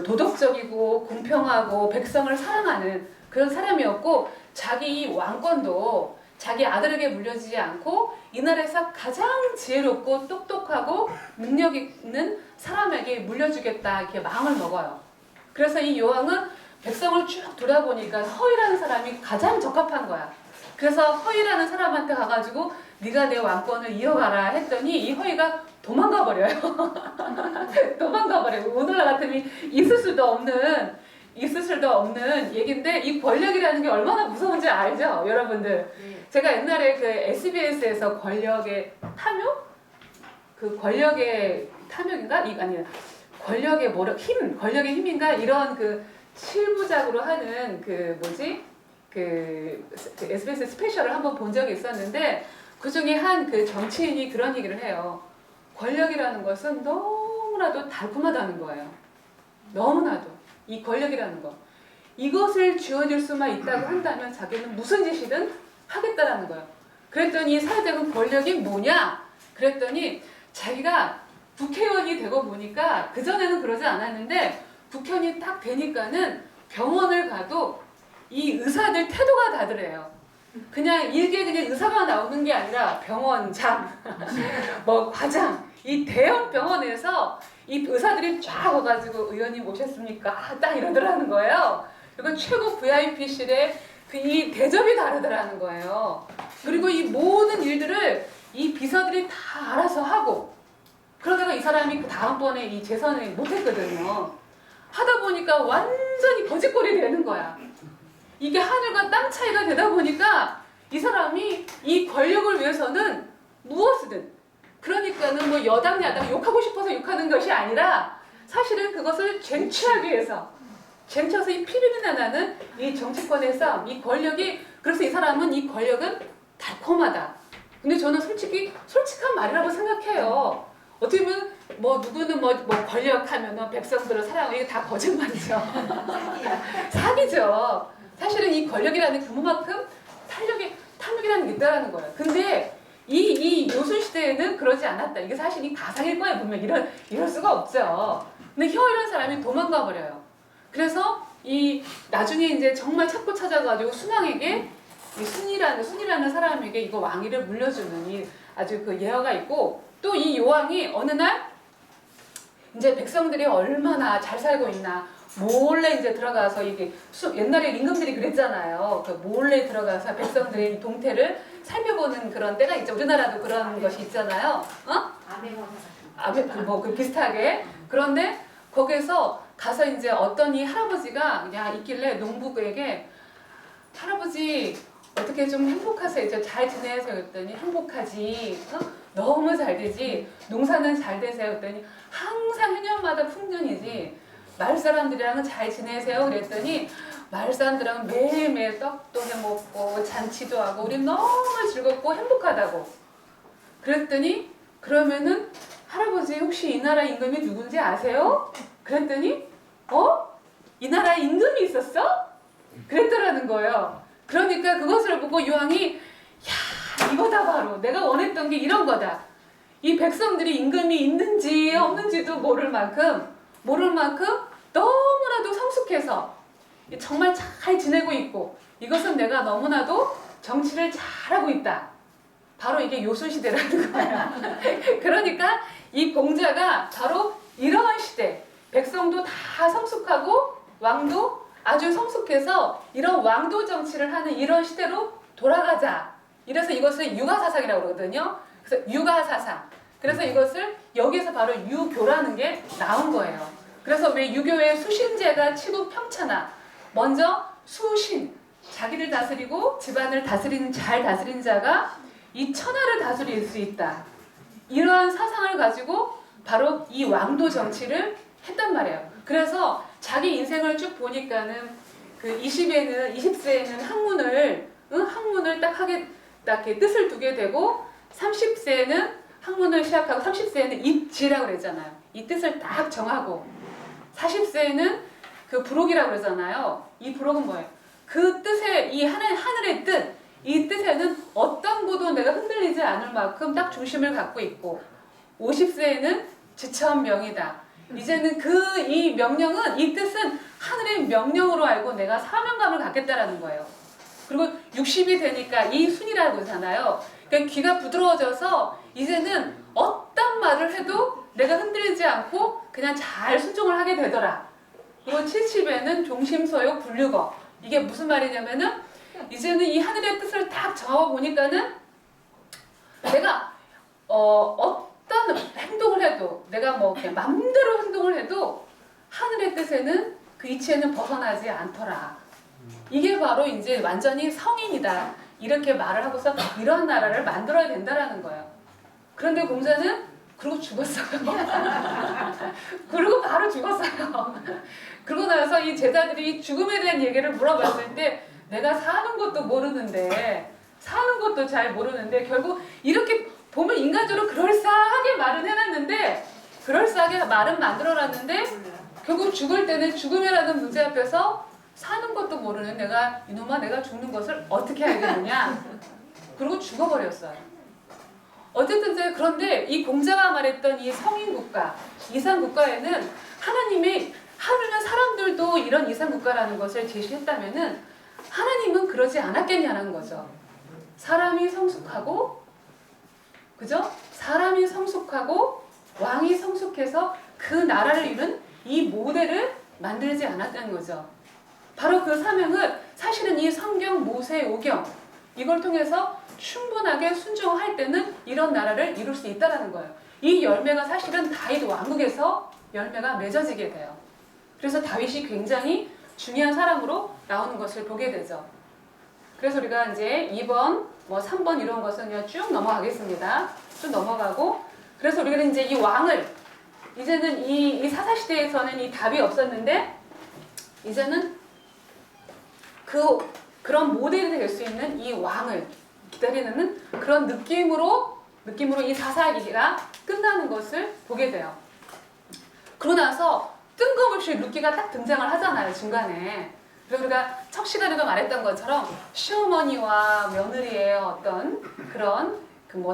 도덕적이고 공평하고 백성을 사랑하는 그런 사람이었고, 자기 이 왕권도 자기 아들에게 물려지지 않고 이 나라에서 가장 지혜롭고 똑똑하고 능력 있는 사람에게 물려주겠다 이렇게 마음을 먹어요. 그래서 이 요왕은 백성을 쭉 돌아보니까 허이라는 사람이 가장 적합한 거야. 그래서 허이라는 사람한테 가가지고 네가 내 왕권을 이어가라 했더니 이 허이가 도망가 버려요. 도망가 버려요. 오늘날 같으면 있을 수도 없는 얘긴데, 이 권력이라는 게 얼마나 무서운지 알죠, 여러분들? 제가 옛날에 그 SBS에서 권력의 탐욕? 권력의 탐욕인가? 아니야. 권력의 힘인가? 이런 7부작으로 하는 SBS 스페셜을 한번 본 적이 있었는데, 그 중에 한 정치인이 그런 얘기를 해요. 권력이라는 것은 너무나도 달콤하다는 거예요. 너무나도. 이 권력이라는 거. 이것을 쥐어줄 수만 있다고 한다면 자기는 무슨 짓이든 하겠다라는 거예요. 그랬더니 사회적인 권력이 뭐냐? 그랬더니 자기가 국회의원이 되고 보니까, 그전에는 그러지 않았는데 국회의원이 딱 되니까는 병원을 가도 이 의사들 태도가 다르래요. 그냥 의사가 나오는 게 아니라 병원장, 뭐 과장, 이 대형 병원에서 이 의사들이 쫙 와가지고 의원님 오셨습니까? 딱 이러더라는 거예요. 그리고 최고 VIP실에 이 대접이 다르더라는 거예요. 그리고 이 모든 일들을 이 비서들이 다 알아서 하고, 그러다가 이 사람이 그 다음번에 이 재선을 못했거든요. 하다 보니까 완전히 거짓골이 되는 거야. 이게 하늘과 땅 차이가 되다 보니까 이 사람이 이 권력을 위해서는 무엇이든, 그러니까는 뭐 여당 야당 욕하고 싶어서 욕하는 것이 아니라 사실은 그것을 쟁취하기 위해서, 쟁취해서 이 피리는 나는 이 정치권의 싸움, 이 권력이, 그래서 이 사람은 이 권력은 달콤하다. 근데 저는 솔직한 말이라고 생각해요. 어떻게 보면 뭐 누구는 뭐 권력하면 백성들을 사랑하고, 이게 다 거짓말이죠. 사기죠. 사실은 이 권력이라는 그만큼 탐욕이라는 게 있다라는 거예요. 근데 이 요순 시대에는 그러지 않았다. 이게 사실이 가상일 거예요. 분명 이럴 수가 없죠. 근데 혀 잃은 사람이 도망가 버려요. 그래서 이 나중에 이제 정말 찾고 찾아가지고 순왕에게 이 순이라는 사람에게 이거 왕위를 물려주는 이 아주 그 예화가 있고, 또 이 요왕이 어느 날 이제 백성들이 얼마나 잘 살고 있나 몰래 이제 들어가서 이게 옛날에 임금들이 그랬잖아요. 그 몰래 들어가서 백성들의 이 동태를 살펴보는 그런 때가 있죠. 우리나라도 그런 것이 있잖아요. 그 비슷하게. 그런데 거기서 가서 이제 어떤 이 할아버지가 그냥 있길래 농부에게 할아버지 어떻게 좀 행복하세요? 이제 잘 지내세요? 그랬더니 행복하지. 너무 잘 되지. 농사는 잘 되세요? 그랬더니 항상 해년마다 풍년이지. 마을 사람들이랑은 잘 지내세요? 그랬더니 마을 사람들이랑은 매일매일 떡도 해먹고 잔치도 하고 우리 너무 즐겁고 행복하다고. 그랬더니 그러면은 할아버지 혹시 이 나라 임금이 누군지 아세요? 그랬더니 이 나라에 임금이 있었어? 그랬더라는 거예요. 그러니까 그것을 보고 요왕이 야 이거다 바로 내가 원했던 게 이런 거다. 이 백성들이 임금이 있는지 없는지도 모를 만큼 너무나도 성숙해서 정말 잘 지내고 있고 이것은 내가 너무나도 정치를 잘하고 있다. 바로 이게 요술시대라는 거야. 그러니까 이 공자가 바로 이러한 시대, 백성도 다 성숙하고 왕도 아주 성숙해서 이런 왕도 정치를 하는 이런 시대로 돌아가자. 이래서 이것을 유가사상이라고 그러거든요. 그래서 유가사상. 그래서 이것을 여기서 바로 유교라는 게 나온 거예요. 그래서 왜 유교의 수신제가 치국 평천하. 먼저 수신, 자기를 다스리고 집안을 잘 다스린 자가 이 천하를 다스릴 수 있다. 이러한 사상을 가지고 바로 이 왕도 정치를 했단 말이에요. 그래서 자기 인생을 쭉 보니까는 그 20세에는 학문을 딱 이렇게 뜻을 두게 되고 30세에는 학문을 시작하고 30세에는 입지라고 그랬잖아요. 이 뜻을 딱 정하고 40세에는 그 부록이라고 그러잖아요. 이 부록은 뭐예요? 그 뜻에 이 하늘의 뜻, 이 뜻에는 어떤 것도 내가 흔들리지 않을 만큼 딱 중심을 갖고 있고 50세에는 지천명이다. 이제는 이 명령은 이 뜻은 하늘의 명령으로 알고 내가 사명감을 갖겠다라는 거예요. 그리고 60이 되니까 이 순이라고 하잖아요. 그러니까 귀가 부드러워져서 이제는 어떤 말을 해도 내가 흔들리지 않고 그냥 잘 순종을 하게 되더라. 그리고 70에는 종심서욕 불육어. 이게 무슨 말이냐면은 이제는 이 하늘의 뜻을 딱 적어보니까는 내가 어떤 행동을 해도 내가 뭐 그냥 맘대로 행동을 해도 하늘의 뜻에는 그 이치에는 벗어나지 않더라. 이게 바로 이제 완전히 성인이다. 이렇게 말을 하고서 이런 나라를 만들어야 된다라는 거예요. 그런데 공자는 그러고 죽었어요. 그리고 바로 죽었어요. 그러고 나서 이 제자들이 죽음에 대한 얘기를 물어봤을 때 내가 사는 것도 모르는데 결국 이렇게 보면 인간적으로 그럴싸하게 말은 해놨는데 그럴싸하게 말은 만들어놨는데 결국 죽을 때는 죽음이라는 문제 앞에서 사는 것도 모르는 이놈아 내가 죽는 것을 어떻게 알겠느냐. 그리고 죽어버렸어요. 어쨌든 그런데 이 공자가 말했던 이 성인국가, 이상국가에는 하나님은 사람들도 이런 이상국가라는 것을 제시했다면은 하나님은 그러지 않았겠냐는 거죠. 사람이 성숙하고 그죠? 사람이 성숙하고 왕이 성숙해서 그 나라를 이룬 이 모델을 만들지 않았다는 거죠. 바로 그 사명을 사실은 이 성경, 모세, 오경 이걸 통해서 충분하게 순종할 때는 이런 나라를 이룰 수 있다는 거예요. 이 열매가 사실은 다윗 왕국에서 열매가 맺어지게 돼요. 그래서 다윗이 굉장히 중요한 사람으로 나오는 것을 보게 되죠. 그래서 우리가 이제 2번, 3번 이런 것은 그냥 쭉 넘어가겠습니다. 쭉 넘어가고 그래서 우리가 이제 이 왕을 이제는 이 사사시대에서는 이 답이 없었는데 이제는 그런 모델이 될 수 있는 이 왕을 기다리는 그런 느낌으로 이 사사기가 끝나는 것을 보게 돼요. 그러고 나서 뜬금없이 루키가 딱 등장을 하잖아요, 중간에. 그래서 우리가 첫 시간에도 말했던 것처럼 시어머니와 며느리의 어떤 그런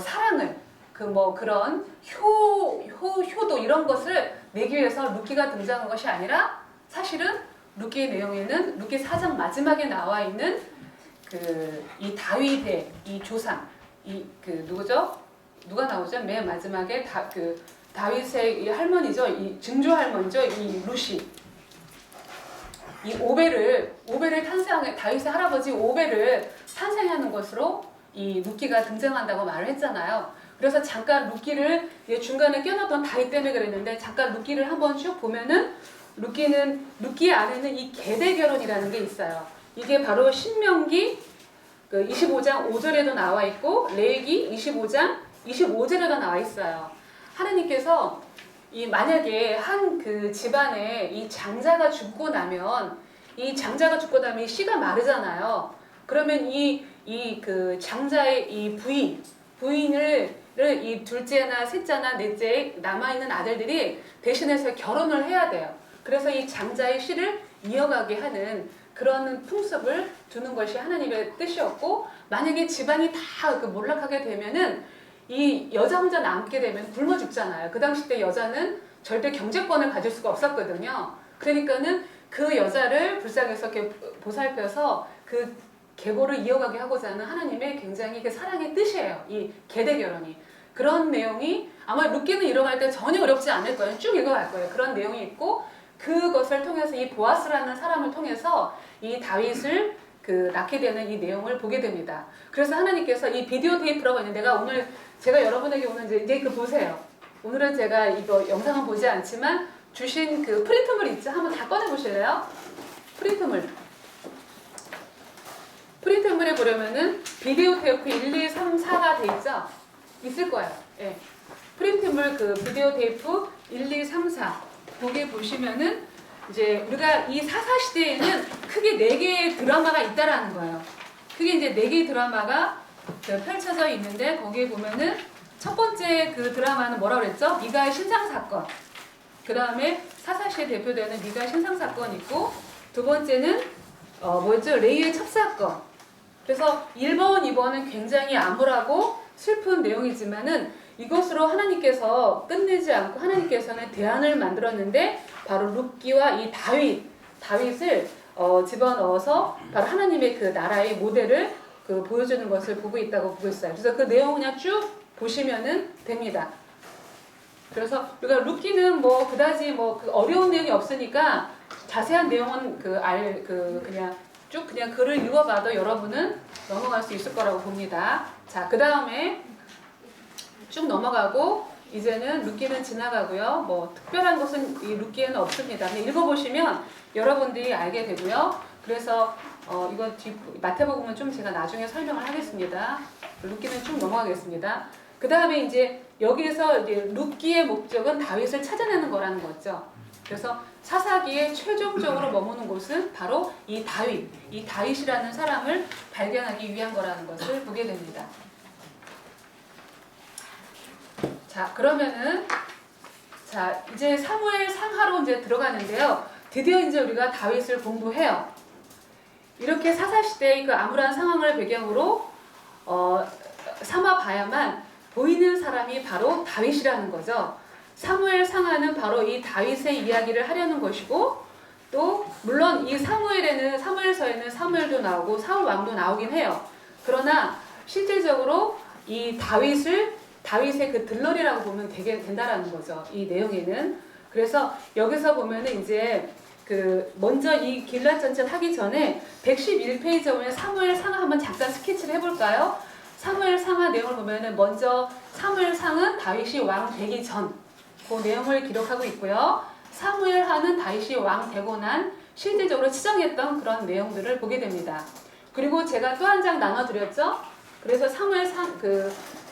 사랑을 그 뭐 그런 효도 이런 것을 내기 위해서 룻기가 등장한 것이 아니라 사실은 룻기의 내용에는 룻기 4장 마지막에 나와 있는 그 이 다윗의 이 조상 이 그 누구죠? 누가 나오죠? 맨 마지막에 다윗의 이 할머니죠. 이 증조 할머니죠. 이 룻이 이 오벨을 다윗의 할아버지 오벨을 탄생하는 것으로 이 룻기가 등장한다고 말을 했잖아요. 그래서 잠깐 룻기를 중간에 껴놨던 다윗 때문에 그랬는데 잠깐 룻기를 한번 쭉 보면은 룻기 안에는 이 계대 결혼이라는 게 있어요. 이게 바로 신명기 25장 5절에도 나와 있고 레위기 25장 25절에도 나와 있어요. 하느님께서 만약에 한 그 집안에 이 장자가 죽고 나면 이 씨가 마르잖아요. 그러면 그 장자의 이 부인을 이 둘째나 셋째나 넷째 남아있는 아들들이 대신해서 결혼을 해야 돼요. 그래서 이 장자의 씨를 이어가게 하는 그런 풍습을 두는 것이 하나님의 뜻이었고, 만약에 집안이 다 몰락하게 되면은 이 여자 혼자 남게 되면 굶어 죽잖아요. 그 당시 때 여자는 절대 경제권을 가질 수가 없었거든요. 그러니까는 그 여자를 불쌍해서 이렇게 보살펴서 그 계보를 이어가게 하고자 하는 하나님의 굉장히 그 사랑의 뜻이에요. 이 계대 결혼이. 그런 내용이 아마 룻기는 읽어갈 때 전혀 어렵지 않을 거예요. 쭉 읽어갈 거예요. 그런 내용이 있고, 그것을 통해서 이 보아스라는 사람을 통해서 이 다윗을 낳게 되는 이 내용을 보게 됩니다. 그래서 하나님께서 이 비디오 테이프라고 있는데 제가 여러분에게 오늘 이제 보세요. 오늘은 제가 이거 영상은 보지 않지만 주신 그 프린트물 있죠? 한번 다 꺼내 보실래요? 프린트물에 보려면은 비디오 테이프 1, 2, 3, 4가 돼 있죠? 있을 거예요. 예. 프린트물 비디오 테이프 1, 2, 3, 4 거기에 보시면은 이제 우리가 이 사사 시대에는 크게 4개의 드라마가 있다라는 거예요. 크게 이제 4개의 드라마가 펼쳐져 있는데, 거기에 보면은 첫 번째 그 드라마는 뭐라고 그랬죠? 미가의 신상 사건. 그 다음에 사사 시대에 대표되는 미가의 신상 사건이 있고, 두 번째는 뭐였죠? 레이의 첩사건. 그래서 1번, 2번은 굉장히 암울하고 슬픈 내용이지만은 이것으로 하나님께서 끝내지 않고 하나님께서는 대안을 만들었는데, 바로 룻기와 이 다윗을 집어넣어서 바로 하나님의 그 나라의 모델을 보여주는 것을 보고 있다고 보고 있어요. 그래서 그 내용 그냥 쭉 보시면은 됩니다. 그래서 우리가 룻기는 그다지 어려운 내용이 없으니까 자세한 내용은 그냥 글을 읽어봐도 여러분은 넘어갈 수 있을 거라고 봅니다. 자, 그 다음에 쭉 넘어가고 이제는 룻기는 지나가고요. 특별한 것은 이 룻기에는 없습니다. 근데 읽어보시면 여러분들이 알게 되고요. 그래서 이거 마태복음은 좀 제가 나중에 설명을 하겠습니다. 룻기는 쭉 넘어가겠습니다. 그 다음에 이제 여기에서 이제 룻기의 목적은 다윗을 찾아내는 거라는 거죠. 그래서 사사기에 최종적으로 머무는 곳은 바로 이 다윗이라는 사람을 발견하기 위한 거라는 것을 보게 됩니다. 자, 그러면은 이제 사무엘 상하로 이제 들어가는데요. 드디어 이제 우리가 다윗을 공부해요. 이렇게 사사시대의 그 암울한 상황을 배경으로 삼아봐야만 보이는 사람이 바로 다윗이라는 거죠. 사무엘 상하는 바로 이 다윗의 이야기를 하려는 것이고, 또 물론 이 사무엘서에는 사무엘도 나오고 사울 왕도 나오긴 해요. 그러나 실질적으로 이 다윗의 그 들러리라고 보면 된다라는 거죠. 이 내용에는. 그래서 여기서 보면은 이제 먼저 이 길앗 전체 하기 전에 111페이지에 보면 사무엘 상하 한번 잠깐 스케치를 해볼까요? 사무엘 상하 내용을 보면은 먼저 사무엘 상은 다윗이 왕 되기 전 그 내용을 기록하고 있고요. 사무엘 하는 다윗이 왕 되고 난 실질적으로 치정했던 그런 내용들을 보게 됩니다. 그리고 제가 또 한 장 나눠드렸죠. 그래서 사무엘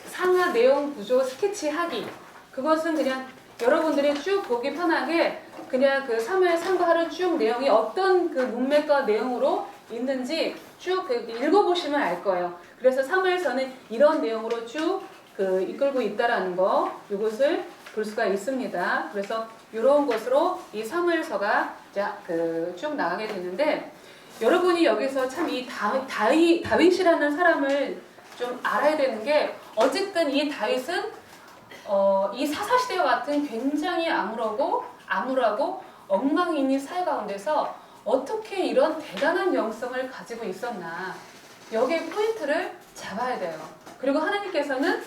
상하 내용 구조 스케치하기, 그것은 그냥 여러분들이 쭉 보기 편하게 그냥 사무엘 상하를 쭉 내용이 어떤 문맥과 내용으로 있는지 쭉 읽어보시면 알 거예요. 그래서 사무엘서는 이런 내용으로 쭉 이끌고 있다라는 거, 이것을 볼 수가 있습니다. 그래서 이런 것으로 이 사무엘서가 쭉 나가게 되는데, 여러분이 여기서 참 이 다윗이라는 사람을 좀 알아야 되는 게, 어쨌든 이 다윗은 이 사사시대와 같은 굉장히 암울하고 엉망이 있는 사회 가운데서 어떻게 이런 대단한 영성을 가지고 있었나, 여기에 포인트를 잡아야 돼요. 그리고 하나님께서는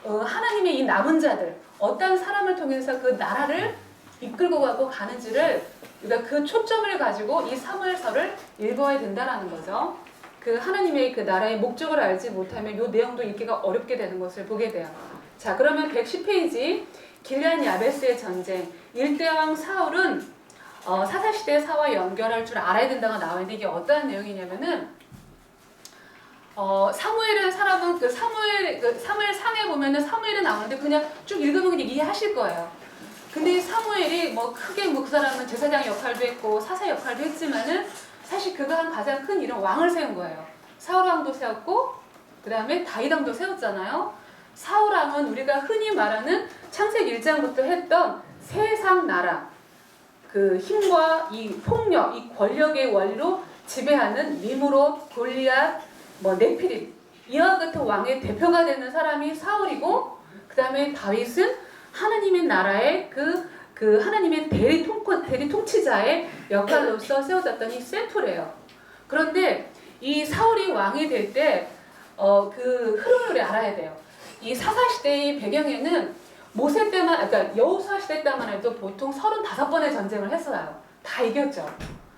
하나님의 이 남은 자들, 어떤 사람을 통해서 그 나라를 이끌고 가고 가는지를, 그러니까 그 초점을 가지고 이 사무엘서를 읽어야 된다라는 거죠. 그 하나님의 그 나라의 목적을 알지 못하면 이 내용도 읽기가 어렵게 되는 것을 보게 돼요. 자, 그러면 110페이지 길앗 야베스의 전쟁. 일대왕 사울은 사사시대 사와 연결할 줄 알아야 된다고 나와 있는데, 이게 어떠한 내용이냐면은 사무엘이라는 사람은 사무엘 상에 보면은 사무엘이 나오는데 그냥 쭉 읽으면 그냥 이해하실 거예요. 근데 사무엘이 뭐 크게 뭐 그 사람은 제사장 역할도 했고 사사 역할도 했지만은 사실 그가 한 가장 큰 일은 왕을 세운 거예요. 사울 왕도 세웠고 그 다음에 다윗 왕도 세웠잖아요. 사울 왕은 우리가 흔히 말하는 창세기 1장부터 했던 세상 나라, 그 힘과 이 폭력, 이 권력의 원리로 지배하는 니므롯, 골리앗, 뭐 네피림, 이와 같은 왕의 대표가 되는 사람이 사울이고, 그 다음에 다윗은 하나님의 나라의 그 하나님의 대리 통치자의 역할로서 세워졌던 이 센터래요. 그런데 이 사울이 왕이 될 때 그 흐름을 알아야 돼요. 이 사사시대의 배경에는 모세 때만, 그러니까 여호수아 시대 때만 해도 보통 35번의 전쟁을 했어요. 다 이겼죠.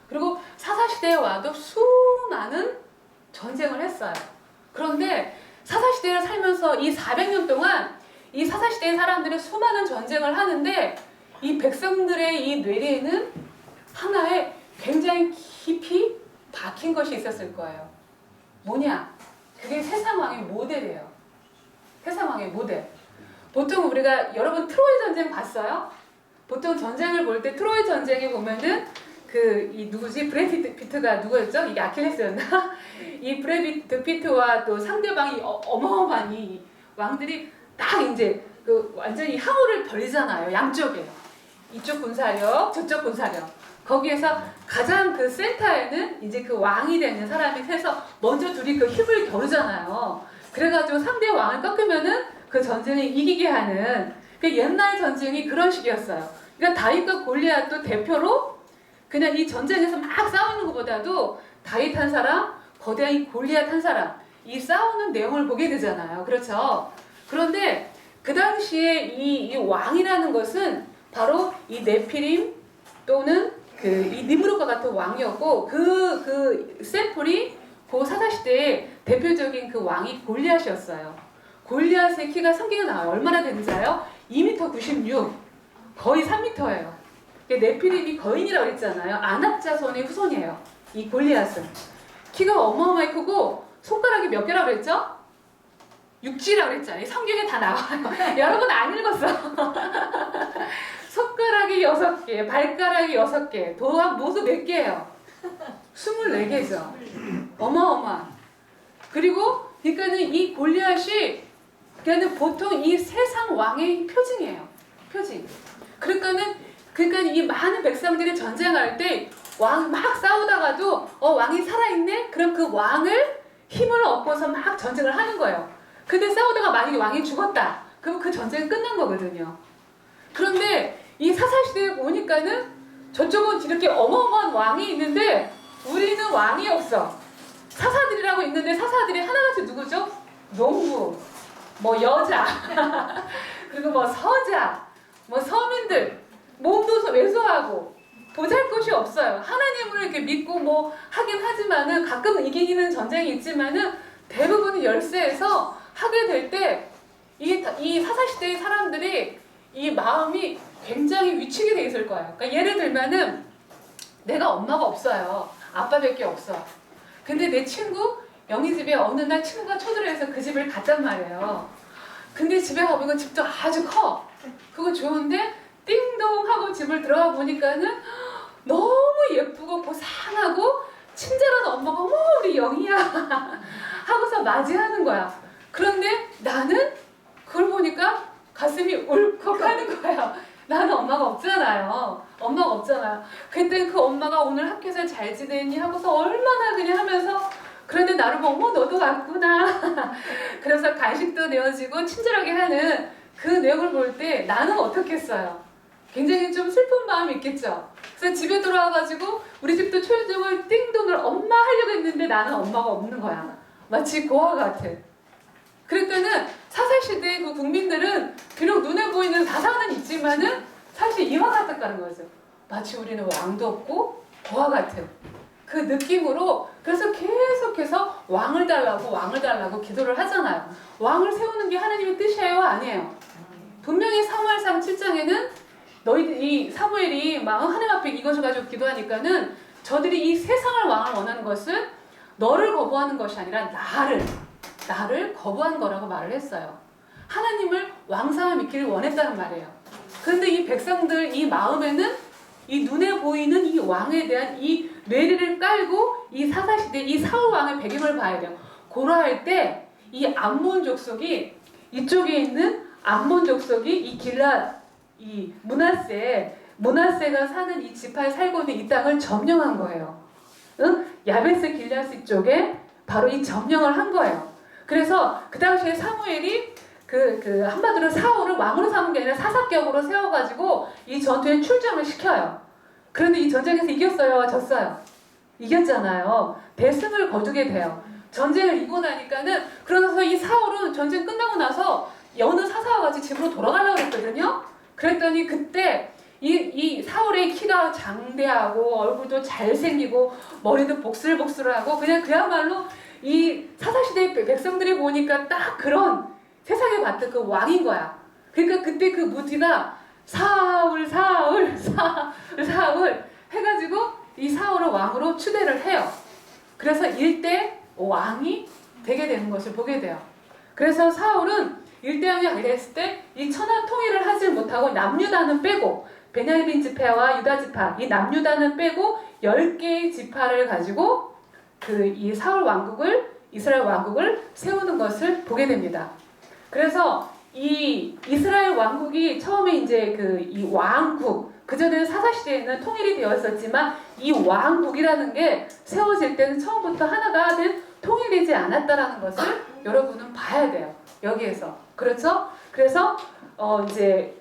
그리고 사사시대에 와도 수많은 전쟁을 했어요. 그런데 사사시대를 살면서 이 400년 동안 이 사사시대의 사람들이 수많은 전쟁을 하는데 이 백성들의 이 뇌리에는 하나의 굉장히 깊이 박힌 것이 있었을 거예요. 뭐냐? 그게 세상왕의 모델이에요. 세상왕의 모델. 보통 우리가, 여러분 트로이 전쟁 봤어요? 보통 전쟁을 볼 때 트로이 전쟁에 보면은 이 누구지? 브래드 피트가 누구였죠? 이게 아킬레스였나? 이 브래드 피트와 또 상대방이 어마어마한 이 왕들이 딱 이제 그 완전히 항우를 벌리잖아요. 양쪽에. 이쪽 군사력, 저쪽 군사력. 거기에서 가장 그 센터에는 이제 그 왕이 되는 사람이 서서 먼저 둘이 그 힘을 겨루잖아요. 그래가지고 상대 왕을 꺾으면은 그 전쟁을 이기게 하는, 그 옛날 전쟁이 그런 식이었어요. 그러니까 다윗과 골리앗도 대표로 그냥 이 전쟁에서 막 싸우는 것보다도 다윗 한 사람, 거대한 이 골리앗 한 사람, 이 싸우는 내용을 보게 되잖아요. 그렇죠? 그런데 그 당시에 이 왕이라는 것은 바로 이 네피림 또는 이 니므롯과 같은 왕이었고, 그 셈플이 그 사사시대의 대표적인 그 왕이 골리앗이었어요. 골리앗의 키가 성경에 나와요. 얼마나 되는지 알아요? 2m 96, 거의 3m예요. 네피림이 거인이라고 그랬잖아요. 아낙 자손의 후손이에요. 이 골리앗은 키가 어마어마하게 크고 손가락이 몇 개라고 그랬죠? 6지라고 그랬잖아요. 성경에 다 나와요. 여러분 안 읽었어. 손가락이 6개, 발가락이 6개, 도합 모두 몇 개예요? 24개죠. 어마어마. 그리고 그러니까는 이 골리앗이 그러니까 보통 이 세상 왕의 표징이에요. 표징. 그러니까 이 많은 백성들이 전쟁할 때 왕 막 싸우다가도 왕이 살아있네? 그럼 그 왕을 힘을 얻고서 막 전쟁을 하는 거예요. 근데 싸우다가 만약에 왕이 죽었다. 그럼 그 전쟁은 끝난 거거든요. 그런데 이 사사시대에 오니까는 저쪽은 이렇게 어마어마한 왕이 있는데 우리는 왕이 없어. 사사들이라고 있는데 사사들이 하나같이 누구죠? 농부, 뭐 여자, 그리고 뭐 서자, 뭐 서민들, 몸도 왜소하고 보잘것이 없어요. 하나님을 이렇게 믿고 뭐 하긴 하지만은 가끔 이기는 전쟁이 있지만은 대부분은 열세에서 하게 될 때 이 사사시대의 사람들이 이 마음이 굉장히 위축이 돼 있을 거예요. 그러니까 예를 들면은 내가 엄마가 없어요. 아빠밖에 없어. 근데 내 친구 영희 집에 어느 날 친구가 초대를 해서 그 집을 갔단 말이에요. 근데 집에 가보니까 집도 아주 커. 그거 좋은데 띵동 하고 집을 들어가 보니까는 너무 예쁘고 고상하고 친절한 엄마가 어머 우리 영희야 하고서 맞이하는 거야. 그런데 나는 그걸 보니까 가슴이 울컥하는 거야. 나는 엄마가 없잖아요. 엄마가 없잖아요. 그때 그 엄마가 오늘 학교에서 잘 지내니 하고서 얼마나 그냥 하면서, 그런데 나를 보고 어머 너도 왔구나. 그래서 간식도 내어주고 친절하게 하는 그 내용을 볼 때 나는 어떻겠어요? 굉장히 좀 슬픈 마음이 있겠죠. 그래서 집에 돌아와가지고 우리 집도 초인종을 띵동을 엄마 하려고 했는데 나는 엄마가 없는 거야. 마치 고아 같아. 그랬더니 사사시대의 그 국민들은 비록 눈에 보이는 사사는 있지만은 사실 이와 같았다는 거죠. 마치 우리는 왕도 없고 고아 같은 그 느낌으로. 그래서 계속해서 왕을 달라고 기도를 하잖아요. 왕을 세우는 게 하나님의 뜻이에요, 아니에요? 분명히 사무엘상 7장에는 너희들 이 사무엘이 막 하나님 앞에 이것을 가지고 기도하니까는 저들이 이 세상을 왕을 원하는 것은 너를 거부하는 것이 아니라 나를 거부한 거라고 말을 했어요. 하나님을 왕상을 믿기를 원했다는 말이에요. 그런데 이 백성들 이 마음에는 이 눈에 보이는 이 왕에 대한 이 뇌리를 깔고 이 사사시대 이 사울 왕의 배경을 봐야 돼요. 고라할 때 이 암몬 족속이 이쪽에 있는 암몬 족속이 이 길랏 이 문하세가 사는 이 지파에 살고 있는 이 땅을 점령한 거예요. 응? 야베스 길랏 쪽에 바로 이 점령을 한 거예요. 그래서 그 당시에 사무엘이 한마디로 사울을 왕으로 삼은 게 아니라 사사격으로 세워가지고 이 전투에 출정을 시켜요. 그런데 이 전쟁에서 이겼어요? 졌어요? 이겼잖아요. 대승을 거두게 돼요. 전쟁을 이기고 나니까는 그러면서 이 사울은 전쟁 끝나고 나서 어느 사사와 같이 집으로 돌아가려고 했거든요. 그랬더니 그때 이 사울의 키가 장대하고 얼굴도 잘생기고 머리도 복슬복슬하고 그야말로 이 사사시대 백성들이 보니까 딱 그런 세상에 봤던 그 왕인 거야. 그러니까 그때 그 무지가 사울 해가지고 이 사울을 왕으로 추대를 해요. 그래서 일대 왕이 되게 되는 것을 보게 돼요. 그래서 사울은 일대왕이 하게 됐을 때 이 천하 통일을 하지 못하고 남유다는 빼고 베냐민 지파와 유다 지파 이 남유다는 빼고 10개의 지파를 가지고 이 사울 왕국을 이스라엘 왕국을 세우는 것을 보게 됩니다. 그래서 이 이스라엘 왕국이 처음에 이제 이 왕국 그전에는 사사시대에는 통일이 되었었지만 이 왕국이라는 게 세워질 때는 처음부터 하나가 된 통일되지 않았다라는 것을 여러분은 봐야 돼요. 여기에서. 그렇죠? 그래서 이제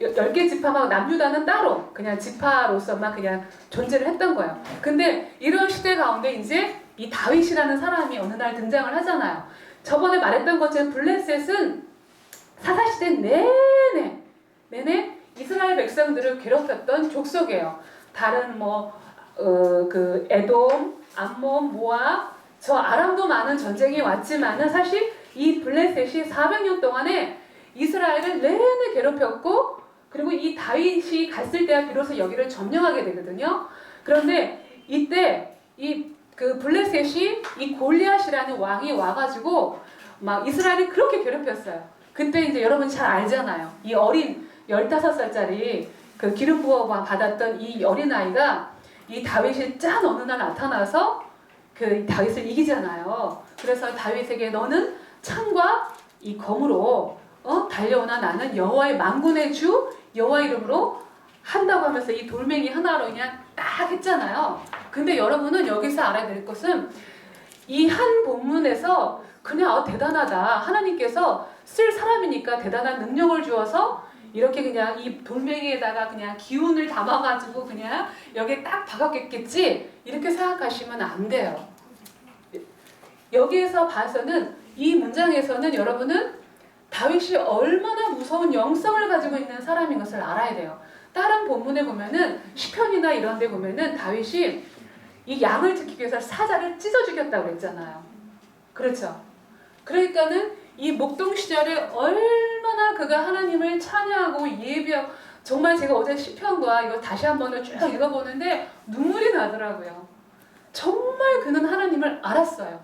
10개 지파만 남유다는 따로 그냥 지파로서만 그냥 존재를 했던 거예요. 근데 이런 시대 가운데 이제 이 다윗이라는 사람이 어느 날 등장을 하잖아요. 저번에 말했던 것처럼 블레셋은 사사시대 내내 이스라엘 백성들을 괴롭혔던 족속이에요. 다른 에돔, 암몬, 모압, 저 아람도 많은 전쟁이 왔지만은 사실 이 블레셋이 400년 동안에 이스라엘을 내내 괴롭혔고 그리고 이 다윗이 갔을 때야 비로소 여기를 점령하게 되거든요. 그런데 이때 블레셋이 이 골리앗이라는 왕이 와가지고 막 이스라엘을 그렇게 괴롭혔어요. 그때 이제 여러분 잘 알잖아요. 이 어린 15살짜리 그 기름 부어 받았던 이 어린아이가 이 다윗이 짠 어느 날 나타나서 그 다윗을 이기잖아요. 그래서 다윗에게 너는 창과 이 검으로 달려오나 나는 여호와의 만군의 주 여호와 이름으로 한다고 하면서 이 돌멩이 하나로 그냥 딱 했잖아요. 근데 여러분은 여기서 알아야 될 것은 이 한 본문에서 그냥 대단하다. 하나님께서 쓸 사람이니까 대단한 능력을 주어서 이렇게 그냥 이 돌멩이에다가 그냥 기운을 담아가지고 그냥 여기에 딱 박았겠지 이렇게 생각하시면 안 돼요. 여기에서 봐서는 이 문장에서는 여러분은 다윗이 얼마나 무서운 영성을 가지고 있는 사람인 것을 알아야 돼요. 다른 본문에 보면은 시편이나 이런 데 보면은 다윗이 이 양을 지키기 위해서 사자를 찢어 죽였다고 그랬잖아요. 그렇죠? 그러니까는 이 목동 시절에 얼마나 그가 하나님을 찬양하고 예배하고 정말 제가 어제 시편과 이거 다시 한 번을 쭉 읽어보는데 눈물이 나더라고요. 정말 그는 하나님을 알았어요.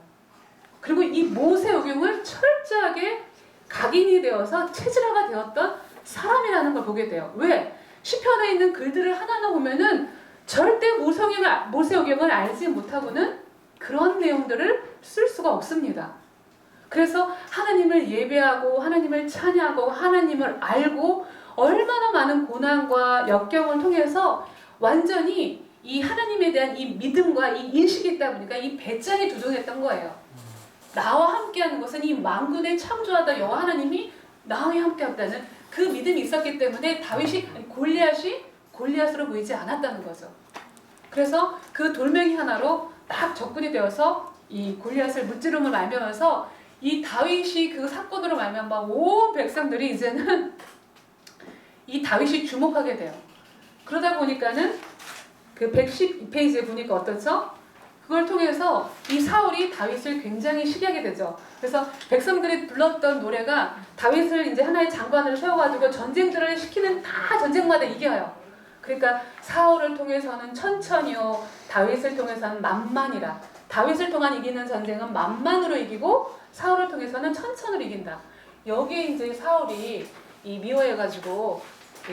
그리고 이 모세오경을 철저하게 각인이 되어서 체질화가 되었던 사람이라는 걸 보게 돼요. 왜? 시편에 있는 글들을 하나하나 보면은 절대 모세오경을 알지 못하고는 그런 내용들을 쓸 수가 없습니다. 그래서 하나님을 예배하고 하나님을 찬양하고 하나님을 알고 얼마나 많은 고난과 역경을 통해서 완전히 이 하나님에 대한 이 믿음과 이 인식이 있다 보니까 이 배짱이 두둥했던 거예요. 나와 함께하는 것은 이 만군의 창조하다 여호와 하나님이 나와 함께한다는 그 믿음이 있었기 때문에 다윗이 아니, 골리앗으로 보이지 않았다는 거죠. 그래서 그 돌멩이 하나로 딱 접근이 되어서 이 골리앗을 무찌름을 말미암아서 이 다윗이 그 사건으로 말미암아 온 백성들이 이제는 이 다윗이 주목하게 돼요. 그러다 보니까는 그 112페이지에 보니까 어떻죠? 그걸 통해서 이 사울이 다윗을 굉장히 시기하게 되죠. 그래서 백성들이 불렀던 노래가 다윗을 이제 하나의 장관으로 세워가지고 전쟁들을 시키는 다 전쟁마다 이겨요. 그러니까 사울을 통해서는 천천히요, 다윗을 통해서는 만만이라. 다윗을 통한 이기는 전쟁은 만만으로 이기고 사울을 통해서는 천천히로 이긴다. 여기에 이제 사울이 이 미워해가지고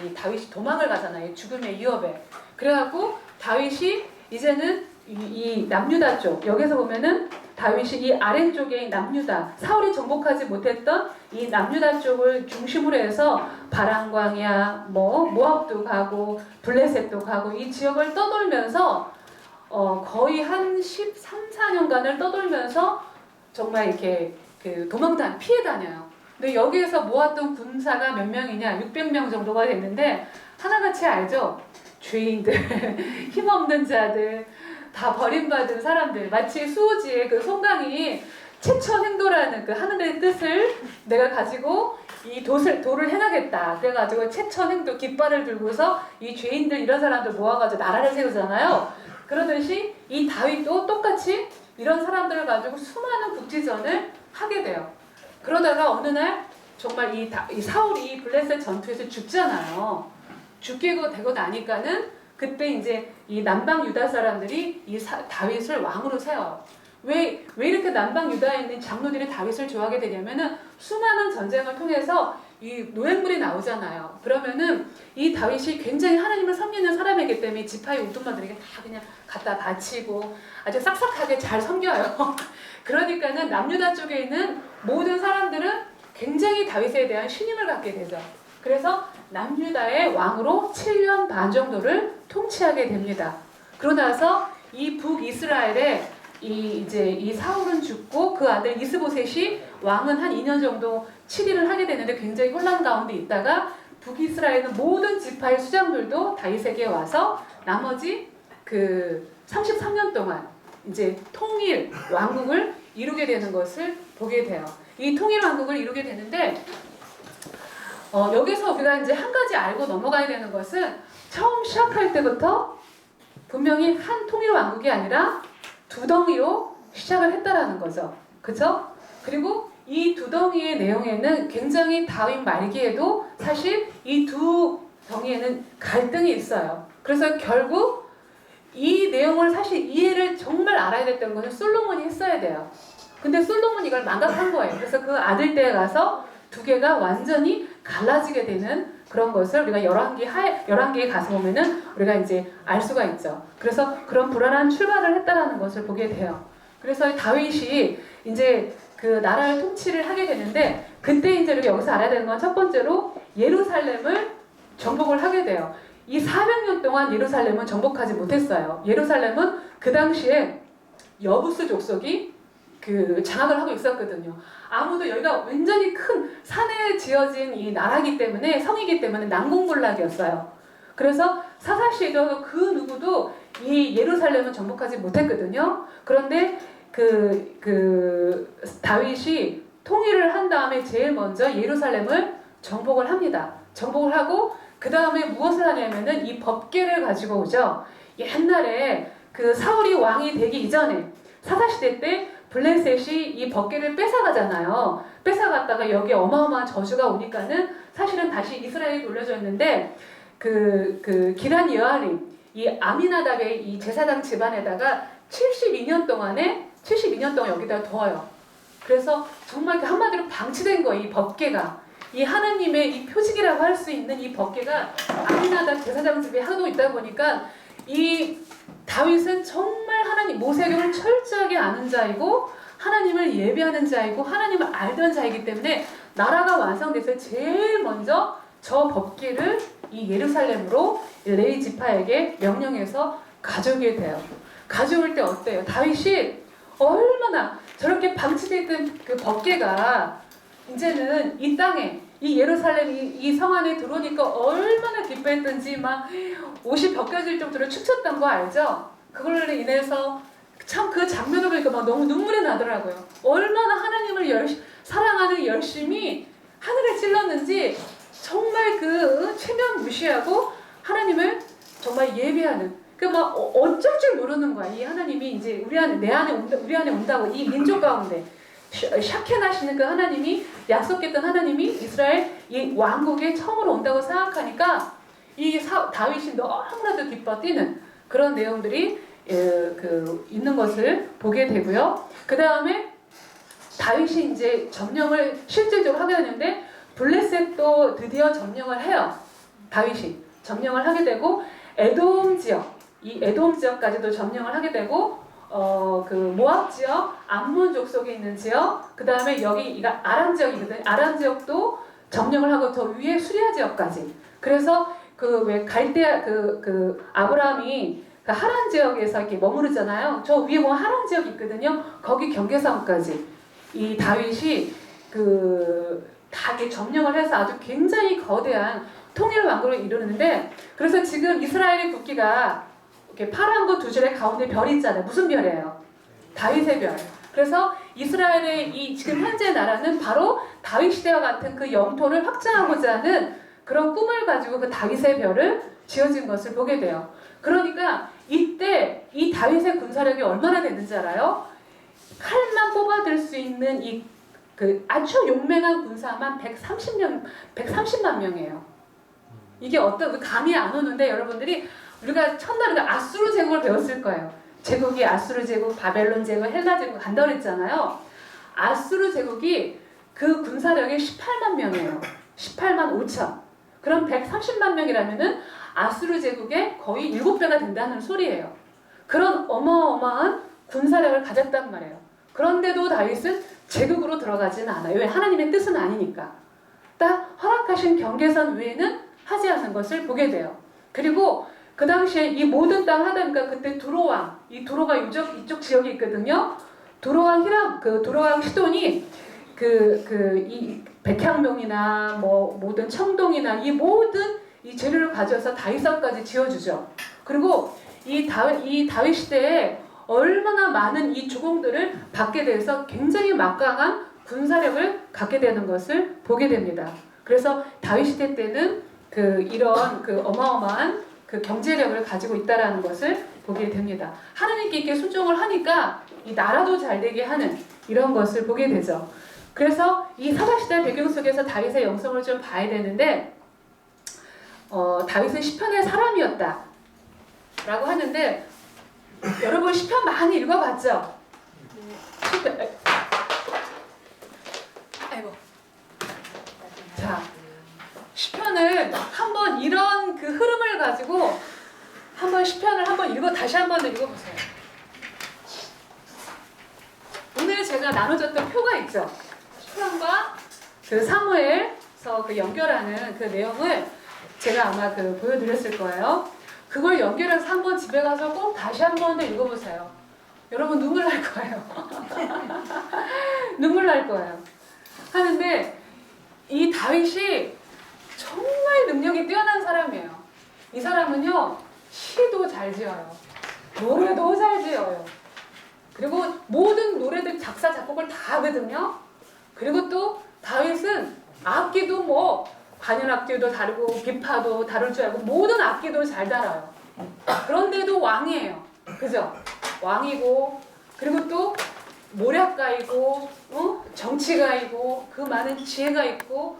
이 다윗이 도망을 가잖아요. 죽음의 위협에. 그래갖고 다윗이 이제는 이 남유다 쪽, 여기서 보면은 다윗이 이 아래쪽에 남유다, 사울이 정복하지 못했던 이 남유다 쪽을 중심으로 해서 바람광야, 모압도 가고 블레셋도 가고 이 지역을 떠돌면서 거의 한 13, 14년간을 떠돌면서 정말 이렇게 그 피해 다녀요. 근데 여기에서 모았던 군사가 몇 명이냐? 600명 정도가 됐는데 하나같이 알죠? 죄인들, 힘없는 자들, 다 버림받은 사람들, 마치 수호지의 그 송강이 채천행도라는 그 하늘의 뜻을 내가 가지고 이 도를 행하겠다. 그래가지고 채천행도 깃발을 들고서 이 죄인들 이런 사람들 모아가지고 나라를 세우잖아요. 그러듯이 이 다윗도 똑같이 이런 사람들을 가지고 수많은 국지전을 하게 돼요. 그러다가 어느 날 정말 이 사울이 블레셋 전투에서 죽잖아요. 죽게 되고 나니까는 그때 이제 이 남방 유다 사람들이 다윗을 왕으로 세워요. 왜 이렇게 남방 유다에 있는 장로들이 다윗을 좋아하게 되냐면은 수많은 전쟁을 통해서 이 노획물이 나오잖아요. 그러면은 이 다윗이 굉장히 하나님을 섬기는 사람이기 때문에 지파의 우두머리에게 다 그냥 갖다 바치고 아주 싹싹하게 잘 섬겨요. 그러니까는 남유다 쪽에 있는 모든 사람들은 굉장히 다윗에 대한 신임을 갖게 되죠. 그래서 남유다의 왕으로 7년 반 정도를 통치하게 됩니다. 그러고 나서 이 북이스라엘에 이 사울은 죽고 그 아들 이스보셋이 왕은 한 2년 정도 7일을 하게 되는데 굉장히 혼란 가운데 있다가 북이스라엘은 모든 지파의 수장들도 다윗에게 와서 나머지 그 33년 동안 이제 통일 왕국을 이루게 되는 것을 보게 돼요. 이 통일 왕국을 이루게 되는데 여기서 우리가 이제 한 가지 알고 넘어가야 되는 것은 처음 시작할 때부터 분명히 한 통일 왕국이 아니라 두 덩이로 시작을 했다라는 거죠. 그죠? 그리고 이 두 덩이의 내용에는 굉장히 다윗 말기에도 사실 이 두 덩이에는 갈등이 있어요. 그래서 결국 이 내용을 사실 이해를 정말 알아야 됐던 것은 솔로몬이 했어야 돼요. 근데 솔로몬이 이걸 망각한 거예요. 그래서 그 아들 때에 가서 두 개가 완전히 갈라지게 되는 그런 것을 우리가 열왕기에 가서 보면은 우리가 이제 알 수가 있죠. 그래서 그런 불안한 출발을 했다라는 것을 보게 돼요. 그래서 다윗이 이제 그 나라를 통치를 하게 되는데 그때 이제 우리가 여기서 알아야 되는 건 첫 번째로 예루살렘을 정복을 하게 돼요. 이 400년 동안 예루살렘은 정복하지 못했어요. 예루살렘은 그 당시에 여부스 족속이 그 장악을 하고 있었거든요. 아무도 여기가 완전히 큰 산에 지어진 이 나라이기 때문에 성이기 때문에 난공불락이었어요. 그래서 사사시도 그 누구도 이 예루살렘은 정복하지 못했거든요. 그런데 그 다윗이 통일을 한 다음에 제일 먼저 예루살렘을 정복을 합니다. 정복을 하고 그 다음에 무엇을 하냐면은 이 법궤를 가지고 오죠. 옛날에 그 사울이 왕이 되기 이전에 사사시대 때 블레셋이 이 법궤를 뺏어가잖아요. 뺏어갔다가 여기에 어마어마한 저주가 오니까는 사실은 다시 이스라엘이 돌려져 있는데 그 기란 여아림 이 아미나답의 이 제사장 집안에다가 72년 동안 여기다 둬요. 그래서 정말 한마디로 방치된 거예요. 이 법궤가. 이 하나님의 이 표식이라고 할 수 있는 이 법궤가 아미나답 제사장 집에 하도 있다 보니까 이 다윗은 정말 하나님 모세경을 철저하게 아는 자이고 하나님을 예배하는 자이고 하나님을 알던 자이기 때문에 나라가 완성돼서 제일 먼저 저 법궤를 이 예루살렘으로 레위 지파에게 명령해서 가져오게 돼요. 가져올 때 어때요? 다윗이 얼마나 저렇게 방치되어 있던 그 법궤가 이제는 이 땅에 이 예루살렘 이 성 안에 들어오니까 얼마나 기뻐했던지 막 옷이 벗겨질 정도로 춤췄던 거 알죠? 그걸로 인해서 참 그 장면을 보니까 막 너무 눈물이 나더라고요. 얼마나 하나님을 사랑하는 열심히 하늘에 찔렀는지 정말 그 체면 무시하고 하나님을 정말 예배하는 그 막 어쩔 줄 모르는 거야. 이 하나님이 이제 우리 안에 온다고 이 민족 가운데 샤켄하시는 그 하나님이 약속했던 하나님이 이스라엘 이 왕국에 처음으로 온다고 생각하니까 다윗이 너무나도 기뻐 뛰는 그런 내용들이 있는 것을 보게 되고요. 그 다음에 다윗이 이제 점령을 실질적으로 하게 되는데 블레셋도 드디어 점령을 해요. 다윗이 점령을 하게 되고 에돔 지역까지도 점령을 하게 되고 그 모압 지역, 암몬 족속에 있는 지역, 그 다음에 여기가 아람 지역이거든요. 아람 지역도 점령을 하고 더 위에 수리아 지역까지. 그래서 그 왜 갈대아 그 아브라함이 그 하란 지역에서 이렇게 머무르잖아요. 저 위에 보면 하란 지역이 있거든요. 거기 경계선까지 이 다윗이 다 이렇게 점령을 해서 아주 굉장히 거대한 통일 왕국을 이루는데, 그래서 지금 이스라엘의 국기가 이렇게 파란거 두 줄의 가운데 별이 있잖아요. 무슨 별이에요? 다윗의 별. 그래서 이스라엘의 이 지금 현재 나라는 바로 다윗 시대와 같은 그 영토를 확장하고자 하는 그런 꿈을 가지고 그 다윗의 별을 지어진 것을 보게 돼요. 그러니까 이때 이 다윗의 군사력이 얼마나 됐는지 알아요? 칼만 뽑아들 수 있는 아주 용맹한 군사만 130만 명이에요. 이게 어떤 감이 안 오는데 여러분들이 우리가 첫날에 아수르 제국을 배웠을 거예요. 제국이 아수르 제국, 바벨론 제국, 헬라 제국 간다고 그랬잖아요. 아수르 제국이 그 군사력이 18만 명이에요. 18만 5천. 그럼 130만 명이라면은 아수르 제국의 거의 7배가 된다는 소리예요. 그런 어마어마한 군사력을 가졌단 말이에요. 그런데도 다윗은 제국으로 들어가지는 않아요. 왜? 하나님의 뜻은 아니니까. 딱 허락하신 경계선 외에는 하지 않는 것을 보게 돼요. 그리고 그 당시에 이 모든 땅 하다 보니까 그때 두로왕, 이 두로가 이쪽 지역에 있거든요. 두로왕 시돈이 이 백향목이나 뭐 모든 청동이나 이 모든 이 재료를 가져서 다윗성까지 지어주죠. 그리고 이 다윗 시대에 얼마나 많은 이 주공들을 받게 돼서 굉장히 막강한 군사력을 갖게 되는 것을 보게 됩니다. 그래서 다윗 시대 때는 이런 어마어마한 경제력을 가지고 있다라는 것을 보게 됩니다. 하나님께 이렇게 순종을 하니까 이 나라도 잘 되게 하는 이런 것을 보게 되죠. 그래서 이 사사시대 배경 속에서 다윗의 영성을 좀 봐야 되는데, 다윗은 시편의 사람이었다 라고 하는데, 여러분 시편 많이 읽어봤죠? 아이고. 자, 시편을 한번 이런 그 흐름을 가지고 시편을 한번 다시 한번 읽어보세요. 오늘 제가 나눠줬던 표가 있죠? 시편과 사무엘서 연결하는 그 내용을 제가 아마 보여드렸을 거예요. 그걸 연결해서 한번 집에 가서 꼭 다시 한번 더 읽어보세요. 여러분 눈물 날 거예요. 눈물 날 거예요. 하는데 이 다윗이 정말 능력이 뛰어난 사람이에요. 이 사람은요, 시도 잘 지어요. 노래도 잘 지어요. 그리고 모든 노래들 작사 작곡을 다 하거든요. 그리고 또 다윗은 악기도 관현악기도 다루고 비파도 다룰 줄 알고 모든 악기도 잘 다뤄요. 그런데도 왕이에요. 그죠? 왕이고, 그리고 또 모략가이고, 정치가이고, 그 많은 지혜가 있고,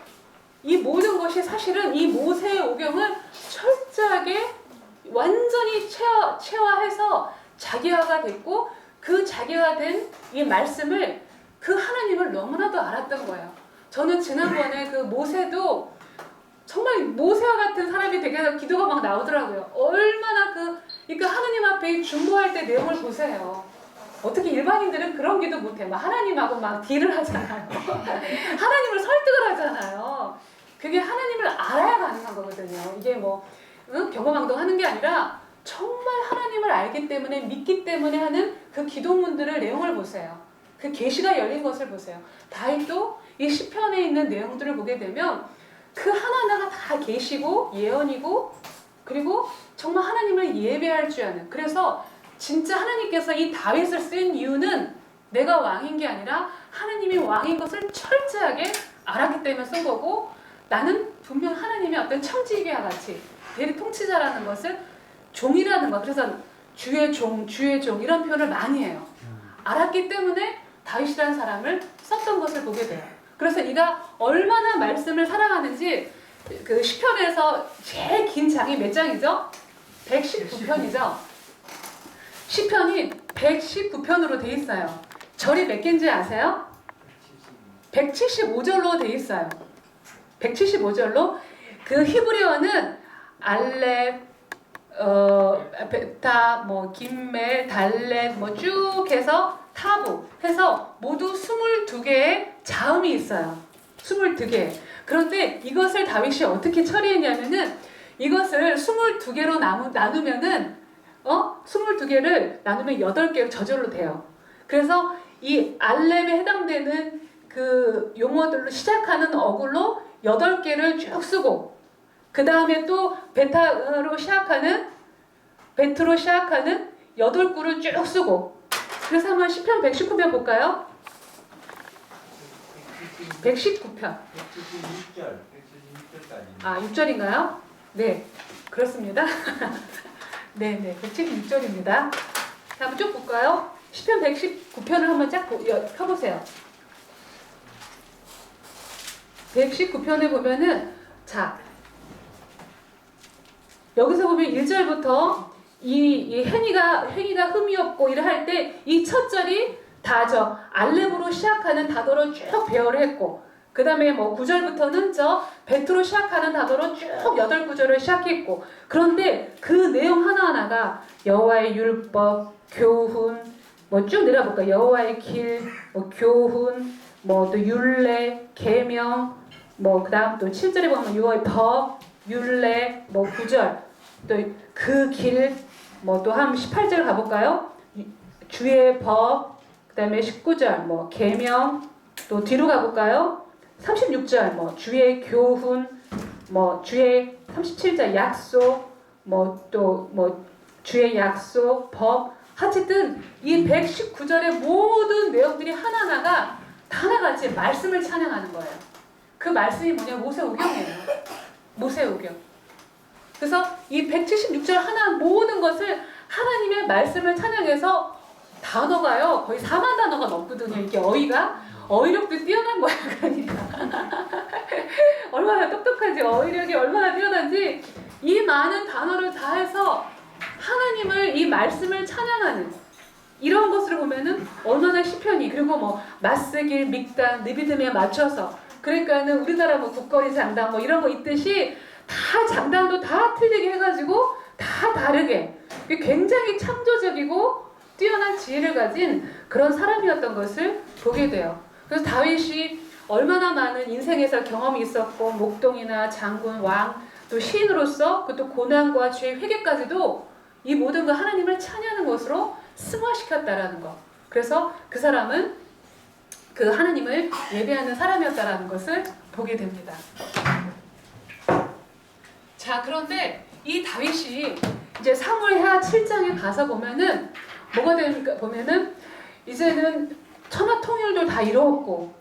이 모든 것이 사실은 이 모세의 오경을 철저하게 완전히 체화해서 자기화가 됐고, 그 자기화된 이 말씀을 그 하나님을 너무나도 알았던 거예요. 저는 지난번에 모세도 정말 모세와 같은 사람이 되게 기도가 막 나오더라고요. 얼마나 그러니까 하나님 앞에 중보할 때 내용을 보세요. 어떻게 일반인들은 그런 기도 못해. 하나님하고 막 딜을 하잖아요. 하나님을 설득을 하잖아요. 그게 하나님을 알아야 가능한 거거든요. 이게 경험왕동 하는 게 아니라 정말 하나님을 알기 때문에 믿기 때문에 하는 그 기도문들을 내용을 보세요. 그 계시가 열린 것을 보세요. 다윗도 이 시편에 있는 내용들을 보게 되면 그 하나하나가 다 계시고 예언이고 그리고 정말 하나님을 예배할 줄 아는, 그래서 진짜 하나님께서 이 다윗을 쓴 이유는 내가 왕인 게 아니라 하나님이 왕인 것을 철저하게 알았기 때문에 쓴 거고, 나는 분명 하나님의 어떤 청지기와 같이 대리 통치자라는 것을 종이라는 거, 그래서 주의 종 이런 표현을 많이 해요. 알았기 때문에 다윗이라는 사람을 썼던 것을 보게 돼요. 그래서 네가 얼마나 말씀을 사랑하는지, 그 시편에서 제일 긴 장이 몇 장이죠? 119편이죠. 시편이 119편으로 돼 있어요. 절이 몇 개인지 아세요? 175절로 돼 있어요. 175절로. 그 히브리어는 알렙, 베타, 뭐 김멜, 달렛, 뭐 쭉 해서 타부 해서 모두 22개의 자음이 있어요. 22개. 그런데 이것을 다윗이 어떻게 처리했냐면은, 이것을 22개로 나누면은 22개를 나누면 8개로 저절로 돼요. 그래서 이 알렙에 해당되는 그 용어들로 시작하는 어글로 8개를 쭉 쓰고, 그 다음에 또 베타로 시작하는 8구를 쭉 쓰고. 그래서 한번 시편 119편 볼까요? 119편. 176절까지. 아, 6절인가요? 네, 그렇습니다. 네네, 176절입니다. 자, 한번 쭉 볼까요? 시편 119편을 한번 쫙 펴보세요. 119편에 보면은, 자, 여기서 보면 1절부터 이 행위가 흠이 없고 이래 할 때 이 첫 절이 다 저 알렙으로 시작하는 단어로 쭉 배열을 했고, 그 다음에 뭐 9절부터는 저 베트로 시작하는 단어로 쭉 8구절을 시작했고, 그런데 그 내용 하나하나가 여호와의 율법, 교훈, 뭐 쭉 내려볼까? 여호와의 길, 뭐 교훈, 뭐 또 율례, 계명, 뭐 그 다음 또 7절에 보면 여호와의 법, 율례, 뭐 9절, 또 그 길, 뭐 또 한 18절 가볼까요? 주의 법, 그 다음에 19절, 뭐 계명, 또 뒤로 가볼까요? 36절, 뭐 주의 교훈, 뭐 주의 37절 약속, 뭐 또 뭐 주의 약속, 법. 어쨌든 이 119절의 모든 내용들이 하나하나가 다 하나같이 말씀을 찬양하는 거예요. 그 말씀이 뭐냐? 모세오경이에요. 모세오경. 그래서 이 176절 하나 모든 것을 하나님의 말씀을 찬양해서 단어가요, 거의 4만 단어가 넘거든요. 이게 어휘력도 뛰어난 거야. 그러니까 얼마나 똑똑하지, 어휘력이 얼마나 뛰어난지, 이 많은 단어를 다 해서 하나님을, 이 말씀을 찬양하는 이런 것을 보면은 얼마나 시편이, 그리고 뭐 마스길, 믹단, 느비듬에 맞춰서, 그러니까는 우리나라 뭐 국거리 장단 뭐 이런 거 있듯이 다 장단도 다 틀리게 해가지고 다 다르게, 굉장히 창조적이고 뛰어난 지혜를 가진 그런 사람이었던 것을 보게 돼요. 그래서 다윗이 얼마나 많은 인생에서 경험이 있었고, 목동이나 장군, 왕, 또 시인으로서 그것도 고난과 죄의 회개까지도 이 모든 거 하나님을 찬양하는 것으로 승화시켰다라는 거. 그래서 그 사람은 그 하나님을 예배하는 사람이었다라는 것을 보게 됩니다. 자, 그런데 이 다윗이 이제 사무엘하 7장에 가서 보면은 뭐가 되니까 보면은, 이제는 천하 통일도 다 이루었고,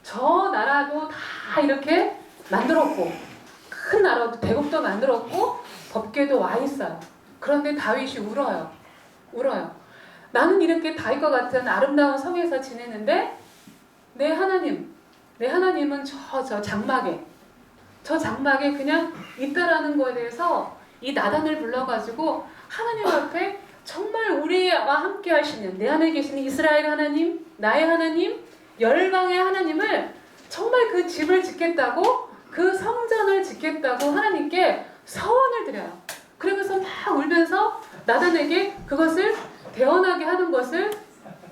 저 나라도 다 이렇게 만들었고, 큰 나라도 대국도 만들었고, 법궤도 와 있어요. 그런데 다윗이 울어요. 나는 이렇게 다윗과 같은 아름다운 성에서 지내는데 내 하나님은 저 장막에 그냥 있다라는 거에 대해서 이 나단을 불러가지고 하나님 앞에 정말 우리와 함께 하시는, 내 안에 계시는 이스라엘 하나님, 나의 하나님, 열방의 하나님을 정말 그 집을 짓겠다고, 그 성전을 짓겠다고 하나님께 서원을 드려요. 그러면서 막 울면서 나단에게 그것을 대언하게 하는 것을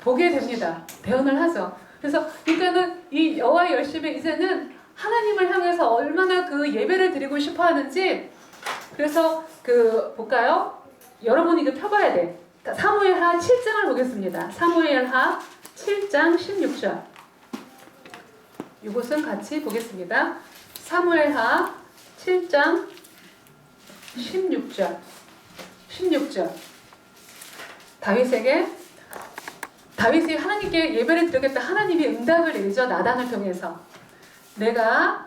보게 됩니다. 대언을 하죠. 그래서 일단은 이 여호와의 열심에 이제는 하나님을 향해서 얼마나 그 예배를 드리고 싶어 하는지, 그래서 볼까요? 여러분이 이거 펴봐야 돼. 사무엘하 7장을 보겠습니다. 사무엘하 7장 16절. 이것은 같이 보겠습니다. 사무엘하 7장 16절. 다윗이 하나님께 예배를 드리겠다. 하나님이 응답을 내리죠. 나단을 통해서. 내가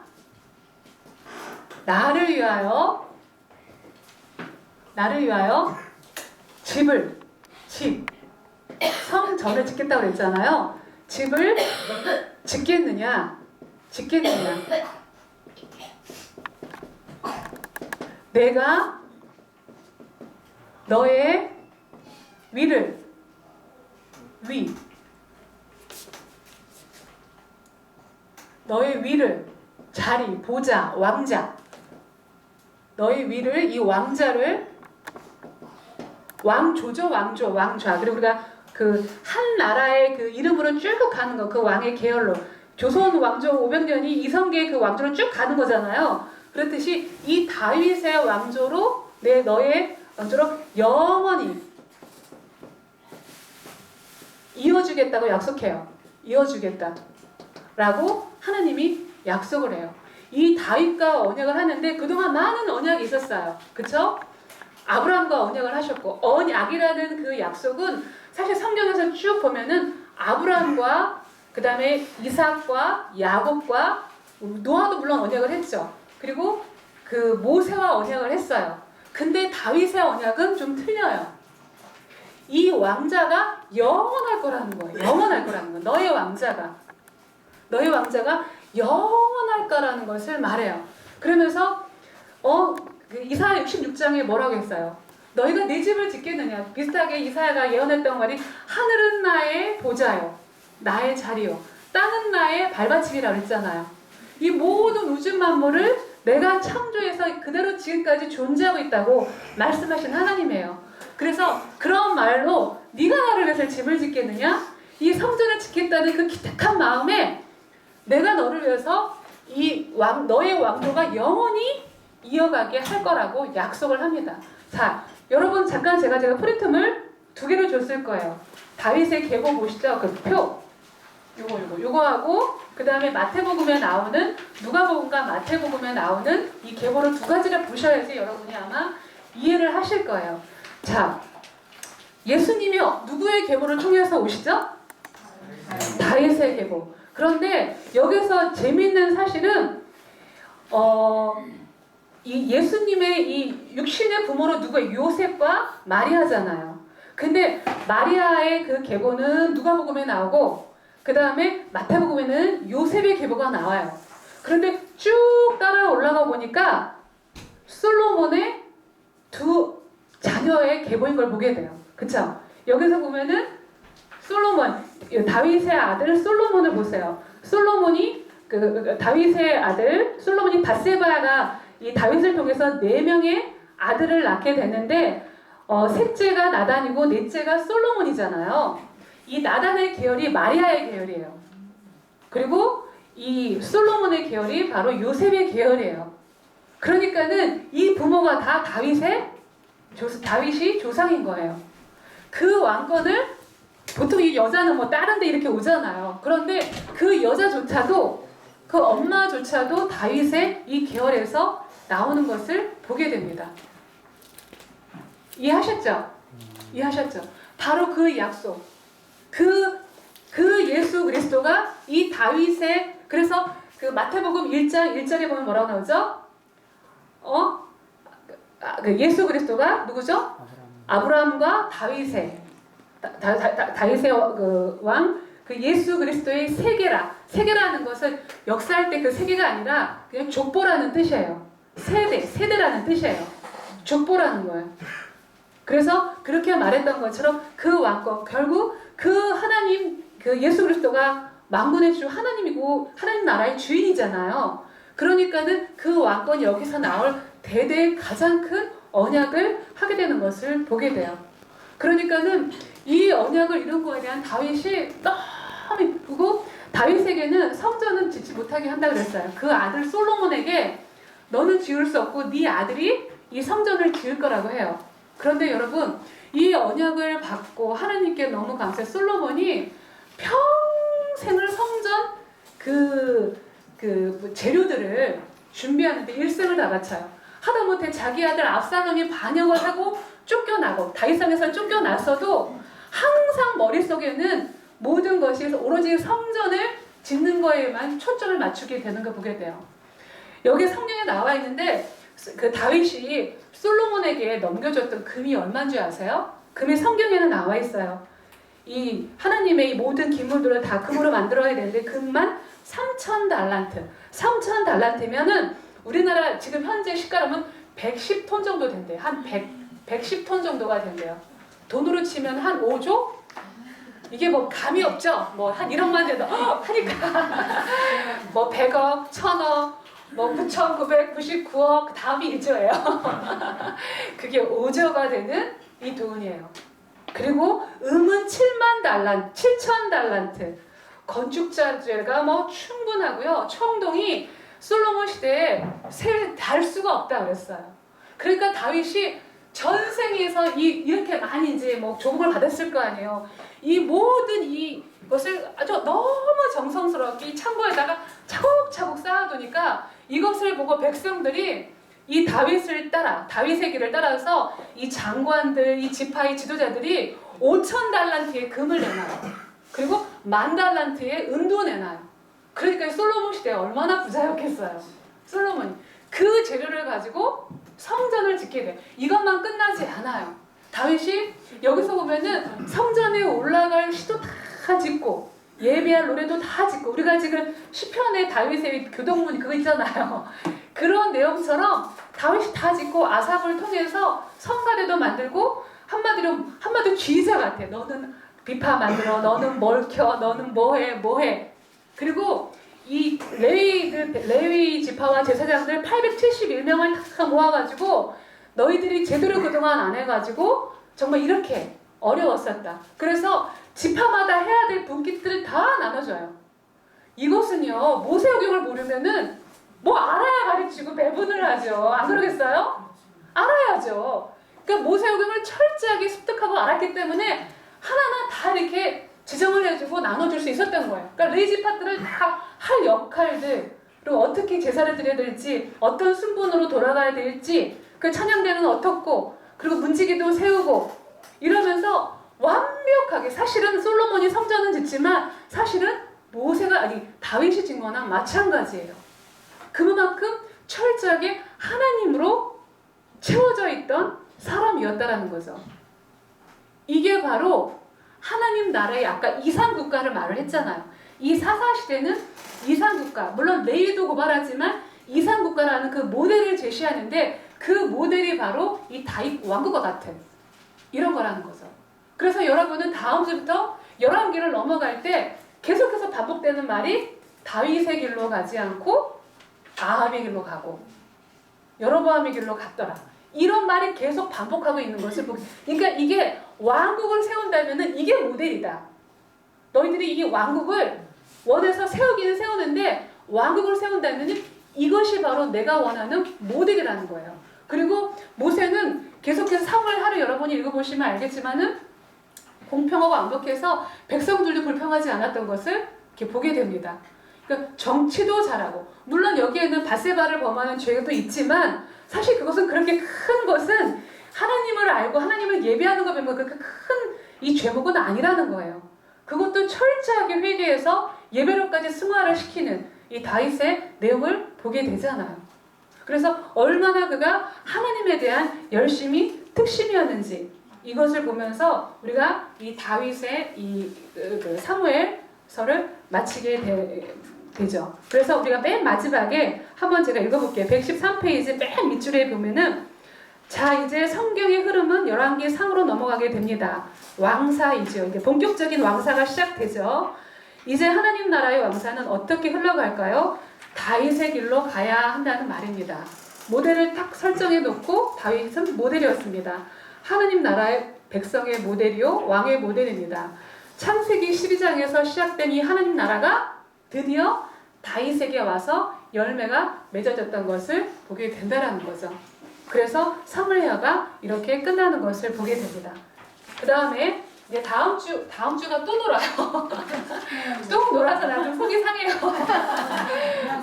나를 위하여 성전을 짓겠다고 그랬잖아요. 집을 짓겠느냐. 내가 너의 너의 위를, 자리, 보좌, 왕자, 너의 위를, 이 왕자를, 왕좌. 그리고 우리가 그 한 나라의 그 이름으로 쭉 가는 거, 그 왕의 계열로. 조선 왕조 500년이 이성계의 그 왕조로 쭉 가는 거잖아요. 그렇듯이 이 다윗의 왕조로, 너의 왕조로 영원히 이어주겠다고 약속해요. 이어주겠다라고 하나님이 약속을 해요. 이 다윗과 언약을 하는데 그동안 많은 언약이 있었어요. 그쵸? 아브라함과 언약을 하셨고, 언약이라는 그 약속은 사실 성경에서 쭉 보면은 아브라함과 그 다음에 이삭과 야곱과 노아도 물론 언약을 했죠. 그리고 그 모세와 언약을 했어요. 근데 다윗의 언약은 좀 틀려요. 이 왕자가 영원할 거라는 거예요. 너의 왕자가 영원할 거라는 것을 말해요. 그러면서 이사야 66장에 뭐라고 했어요? 너희가 내 집을 짓겠느냐. 비슷하게 이사야가 예언했던 말이 하늘은 나의 보좌요, 나의 자리요, 땅은 나의 발받침이라고 했잖아요. 이 모든 우주 만물을 내가 창조해서 그대로 지금까지 존재하고 있다고 말씀하신 하나님이에요. 그래서 그런 말로 네가 나를 위해서 집을 짓겠느냐? 이 성전을 짓겠다는 그 기특한 마음에 내가 너를 위해서 너의 왕조가 영원히 이어가게 할 거라고 약속을 합니다. 자, 여러분 잠깐 제가 프린트물 2개를 줬을 거예요. 다윗의 계보 보시죠? 그 표. 요거하고 그 다음에 마태복음에 나오는, 누가복음과 마태복음에 나오는 이 계보를 2가지를 보셔야지 여러분이 아마 이해를 하실 거예요. 자, 예수님이 누구의 계보를 통해서 오시죠? 다윗의 계보. 그런데 여기서 재미있는 사실은 이 예수님의 이 육신의 부모로 누가 요셉과 마리아잖아요. 근데 마리아의 그 계보는 누가복음에 나오고 그 다음에 마태복음에는 요셉의 계보가 나와요. 그런데 쭉 따라 올라가 보니까 솔로몬의 2 자녀의 계보인 걸 보게 돼요. 그쵸? 여기서 보면은 다윗의 아들 솔로몬을 보세요. 다윗의 아들 솔로몬이 밧세바가 이 다윗을 통해서 4명의 아들을 낳게 되는데 셋째가 나단이고 넷째가 솔로몬이잖아요. 이 나단의 계열이 마리아의 계열이에요. 그리고 이 솔로몬의 계열이 바로 요셉의 계열이에요. 그러니까는 이 부모가 다 다윗이 조상인 거예요. 그 왕권을 보통 이 여자는 다른 데 이렇게 오잖아요. 그런데 그 여자조차도, 그 엄마조차도 다윗의 이 계열에서 나오는 것을 보게 됩니다. 이해하셨죠? 바로 그 약속. 그 예수 그리스도가 이 다윗의, 그래서 그 마태복음 1장 1절에 보면 뭐라고 나오죠? 그 예수 그리스도가 누구죠? 아브라함과 다윗의 그 왕, 그 예수 그리스도의 세계라는 것은 역사할 때 그 세계가 아니라 그냥 족보라는 뜻이에요. 세대라는 뜻이에요. 족보라는 거예요. 그래서 그렇게 말했던 것처럼 그 왕권, 결국 그 하나님, 그 예수 그리스도가 만군의 주 하나님이고 하나님 나라의 주인이잖아요. 그러니까는 그 왕권이 여기서 나올 대대의 가장 큰 언약을 하게 되는 것을 보게 돼요. 그러니까는 이 언약을 이룬 거에 대한 다윗이 너무 이쁘고, 다윗에게는 성전은 짓지 못하게 한다 그랬어요. 그 아들 솔로몬에게 너는 지을 수 없고 네 아들이 이 성전을 지을 거라고 해요. 그런데 여러분, 이 언약을 받고 하나님께 너무 감사해. 솔로몬이 평생을 성전 재료들을 준비하는데 일생을 다 바쳐요. 하다못해 자기 아들 압살롬이 반역을 하고 쫓겨나고 다윗성에서 쫓겨났어도 항상 머릿속에는 모든 것이 오로지 성전을 짓는 거에만 초점을 맞추게 되는 걸 보게 돼요. 여기 성경에 나와 있는데 그 다윗이 솔로몬에게 넘겨줬던 금이 얼마인 줄 아세요? 금이 성경에는 나와 있어요. 이 하나님의 이 모든 기물들을 다 금으로 만들어야 되는데 금만 3,000달란트. 3,000달란트면은 우리나라 지금 현재 시가로는 110톤 정도 된대요. 한 110톤 정도가 된대요. 돈으로 치면 한 5조? 이게 뭐 감이 없죠? 뭐 한 1억만 돼도 하니까 뭐 100억, 1000억, 뭐 9,999억, 다음이 1조예요. 그게 5조가 되는 이 돈이에요. 그리고 음은 7,000달란트. 건축자재가 뭐 충분하고요. 청동이 솔로몬 시대에 달 수가 없다 그랬어요. 그러니까 다윗이 전생에서 이렇게 많이 이제 뭐 조국을 받았을 거 아니에요. 이 모든 이것을 아주 너무 정성스럽게 이 창고에다가 차곡차곡 쌓아두니까 이것을 보고 백성들이 이 다윗의 길을 따라서 이 장관들, 이 지파의 지도자들이 5,000달란트의 금을 내놔요. 그리고 10,000달란트의 은도 내놔요. 그러니까 솔로몬 시대에 얼마나 부자였겠어요. 솔로몬이 그 재료를 가지고 성전을 짓게 돼요. 이것만 끝나지 않아요. 다윗이 여기서 보면은 성전에 올라갈 시도 다 짓고 예배할 노래도 다 짓고 우리가 지금 시편에 다윗의 교동문 그거 있잖아요. 그런 내용처럼 다윗이 다 짓고 아삽을 통해서 성가대도 만들고 한마디로 쥐자 같아. 너는 비파 만들어, 너는 뭘 켜, 너는 뭐해. 그리고 이 레위 지파와 제사장들 871명을 다 모아가지고 너희들이 제대로 그동안 안 해가지고 정말 이렇게 어려웠었다. 그래서 지파마다 해야 될 분깃들을 다 나눠줘요. 이것은요 모세오경을 모르면은 뭐 알아야 가르치고 배분을 하죠. 안 그러겠어요? 알아야죠. 그러니까 모세오경을 철저하게 습득하고 알았기 때문에 하나하나 다 이렇게 지정을 해주고 나눠줄 수 있었던 거예요. 그러니까 레위지파들을 다 할 역할들, 그리고 어떻게 제사를 드려야 될지, 어떤 순번으로 돌아가야 될지, 그 찬양대는 어떻고, 그리고 문지기도 세우고 이러면서 완벽하게 사실은 솔로몬이 성전은 짓지만 사실은 다윗이 짓는 거나 마찬가지예요. 그만큼 철저하게 하나님으로 채워져 있던 사람이었다라는 거죠. 이게 바로 하나님 나라의 아까 이산국가를 말을 했잖아요. 이 사사시대는 이산국가, 물론 레위도 고발하지만 이산국가라는 그 모델을 제시하는데 그 모델이 바로 이 다윗 왕국과 같은 이런 거라는 거죠. 그래서 여러분은 다음 주부터 열왕기를 넘어갈 때 계속해서 반복되는 말이 다윗의 길로 가지 않고 아합의 길로 가고 여로보암의 길로 갔더라. 이런 말이 계속 반복하고 있는 것을 보기. 그러니까 이게 왕국을 세운다면은 이게 모델이다. 너희들이 이 왕국을 원해서 세우기는 세우는데 왕국을 세운다면은 이것이 바로 내가 원하는 모델이라는 거예요. 그리고 모세는 계속해서 사무엘 하루 여러분이 읽어보시면 알겠지만은 공평하고 완벽해서 백성들도 불평하지 않았던 것을 이렇게 보게 됩니다. 그러니까 정치도 잘하고 물론 여기에는 밧세바를 범하는 죄도 있지만 사실 그것은 그렇게 큰 것은 하나님을 알고 하나님을 예배하는 것 보면 그렇게 큰 이 죄목은 아니라는 거예요. 그것도 철저하게 회개해서 예배로까지 승화를 시키는 이 다윗의 내용을 보게 되잖아요. 그래서 얼마나 그가 하나님에 대한 열심이 특심이었는지 이것을 보면서 우리가 이 다윗의 그 사무엘서를 마치게 되죠. 그래서 우리가 맨 마지막에 한번 제가 읽어볼게요. 113페이지 맨 밑줄에 보면은 자 이제 성경의 흐름은 열왕기 상으로 넘어가게 됩니다. 왕사이죠. 이제 본격적인 왕사가 시작되죠. 이제 하나님 나라의 왕사는 어떻게 흘러갈까요? 다윗의 길로 가야 한다는 말입니다. 모델을 딱 설정해 놓고 다윗은 모델이었습니다. 하나님 나라의 백성의 모델이요 왕의 모델입니다. 창세기 12장에서 시작된 이 하나님 나라가 드디어 다윗에게 와서 열매가 맺어졌던 것을 보게 된다는 거죠. 그래서 사무엘하가 이렇게 끝나는 것을 보게 됩니다. 그 다음에 이제 다음 주가 또 놀아요. 또 놀아서 나 좀 속이 상해요.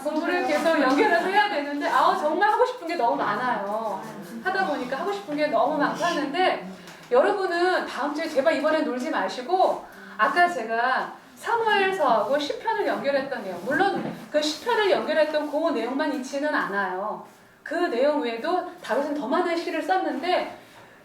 공부를 계속 연결해서 해야 되는데 정말 하고 싶은 게 너무 많아요. 하다 보니까 하고 싶은 게 너무 많고 하는데 여러분은 다음 주에 제발 이번에 놀지 마시고 아까 제가 사무엘서하고 시편을 연결했던 내용, 물론 그 시편을 연결했던 그 내용만 있지는 않아요. 그 내용 외에도 다윗은 더 많은 시를 썼는데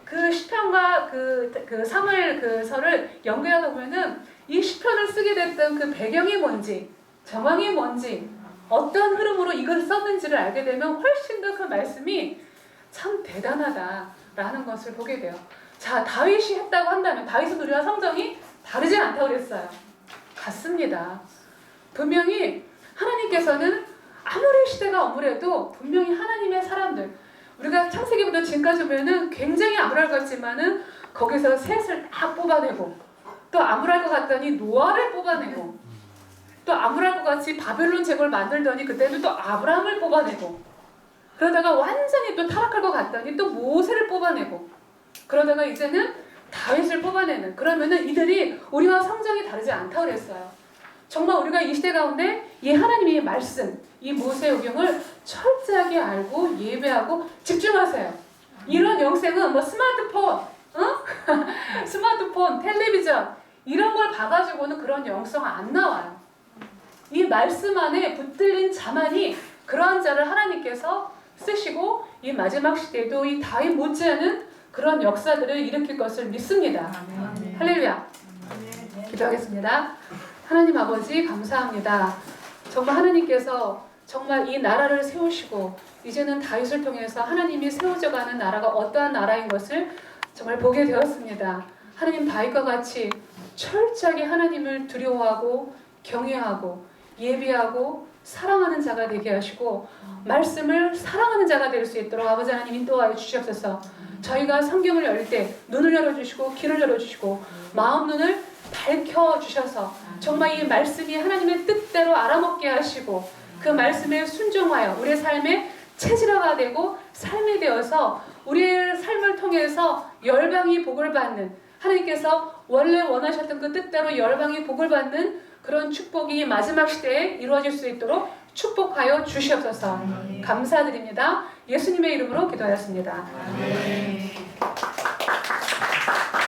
그 시편과 그 사무엘 그 서를 연결하다 보면은 이 시편을 쓰게 됐던 그 배경이 뭔지, 정황이 뭔지, 어떤 흐름으로 이걸 썼는지를 알게 되면 훨씬 더 그 말씀이 참 대단하다라는 것을 보게 돼요. 자, 다윗이 했다고 한다면 다윗의 우리와 성정이 다르지 않다고 그랬어요. 같습니다. 분명히 하나님께서는 아무리 시대가 어무래도 분명히 하나님의 사람들, 우리가 창세기부터 지금까지 보면은 굉장히 암울할 것 같지만은 거기서 셋을 딱 뽑아내고 또 암울할 것 같더니 노아를 뽑아내고 또 암울할 것 같이 바벨론 제국을 만들더니 그때는 또 아브라함을 뽑아내고 그러다가 완전히 또 타락할 것 같더니 또 모세를 뽑아내고 그러다가 이제는 다윗을 뽑아내는, 그러면은 이들이 우리와 성정이 다르지 않다고 그랬어요. 정말 우리가 이 시대 가운데 이 하나님의 말씀, 이 모세오경을 철저하게 알고 예배하고 집중하세요. 이런 영생은 뭐 스마트폰, 스마트폰, 텔레비전 이런 걸 봐가지고는 그런 영성 안 나와요. 이 말씀 안에 붙들린 자만이 그러한 자를 하나님께서 쓰시고 이 마지막 시대에도 이 다윗 못지않은 그런 역사들을 일으킬 것을 믿습니다. 아멘. 할렐루야. 아멘. 기도하겠습니다. 하나님 아버지 감사합니다. 정말 하나님께서 정말 이 나라를 세우시고 이제는 다윗을 통해서 하나님이 세워져가는 나라가 어떠한 나라인 것을 정말 보게 되었습니다. 하나님 다윗과 같이 철저하게 하나님을 두려워하고 경외하고 예비하고 사랑하는 자가 되게 하시고 말씀을 사랑하는 자가 될 수 있도록 아버지 하나님 인도하여 주시옵소서. 저희가 성경을 열 때 눈을 열어주시고 귀를 열어주시고 마음 눈을 밝혀주셔서 정말 이 말씀이 하나님의 뜻대로 알아먹게 하시고 그 말씀에 순종하여 우리의 삶의 체질화가 되고 삶이 되어서 우리의 삶을 통해서 열방이 복을 받는, 하나님께서 원래 원하셨던 그 뜻대로 열방이 복을 받는 그런 축복이 마지막 시대에 이루어질 수 있도록 축복하여 주시옵소서. 감사드립니다. 예수님의 이름으로 기도하였습니다.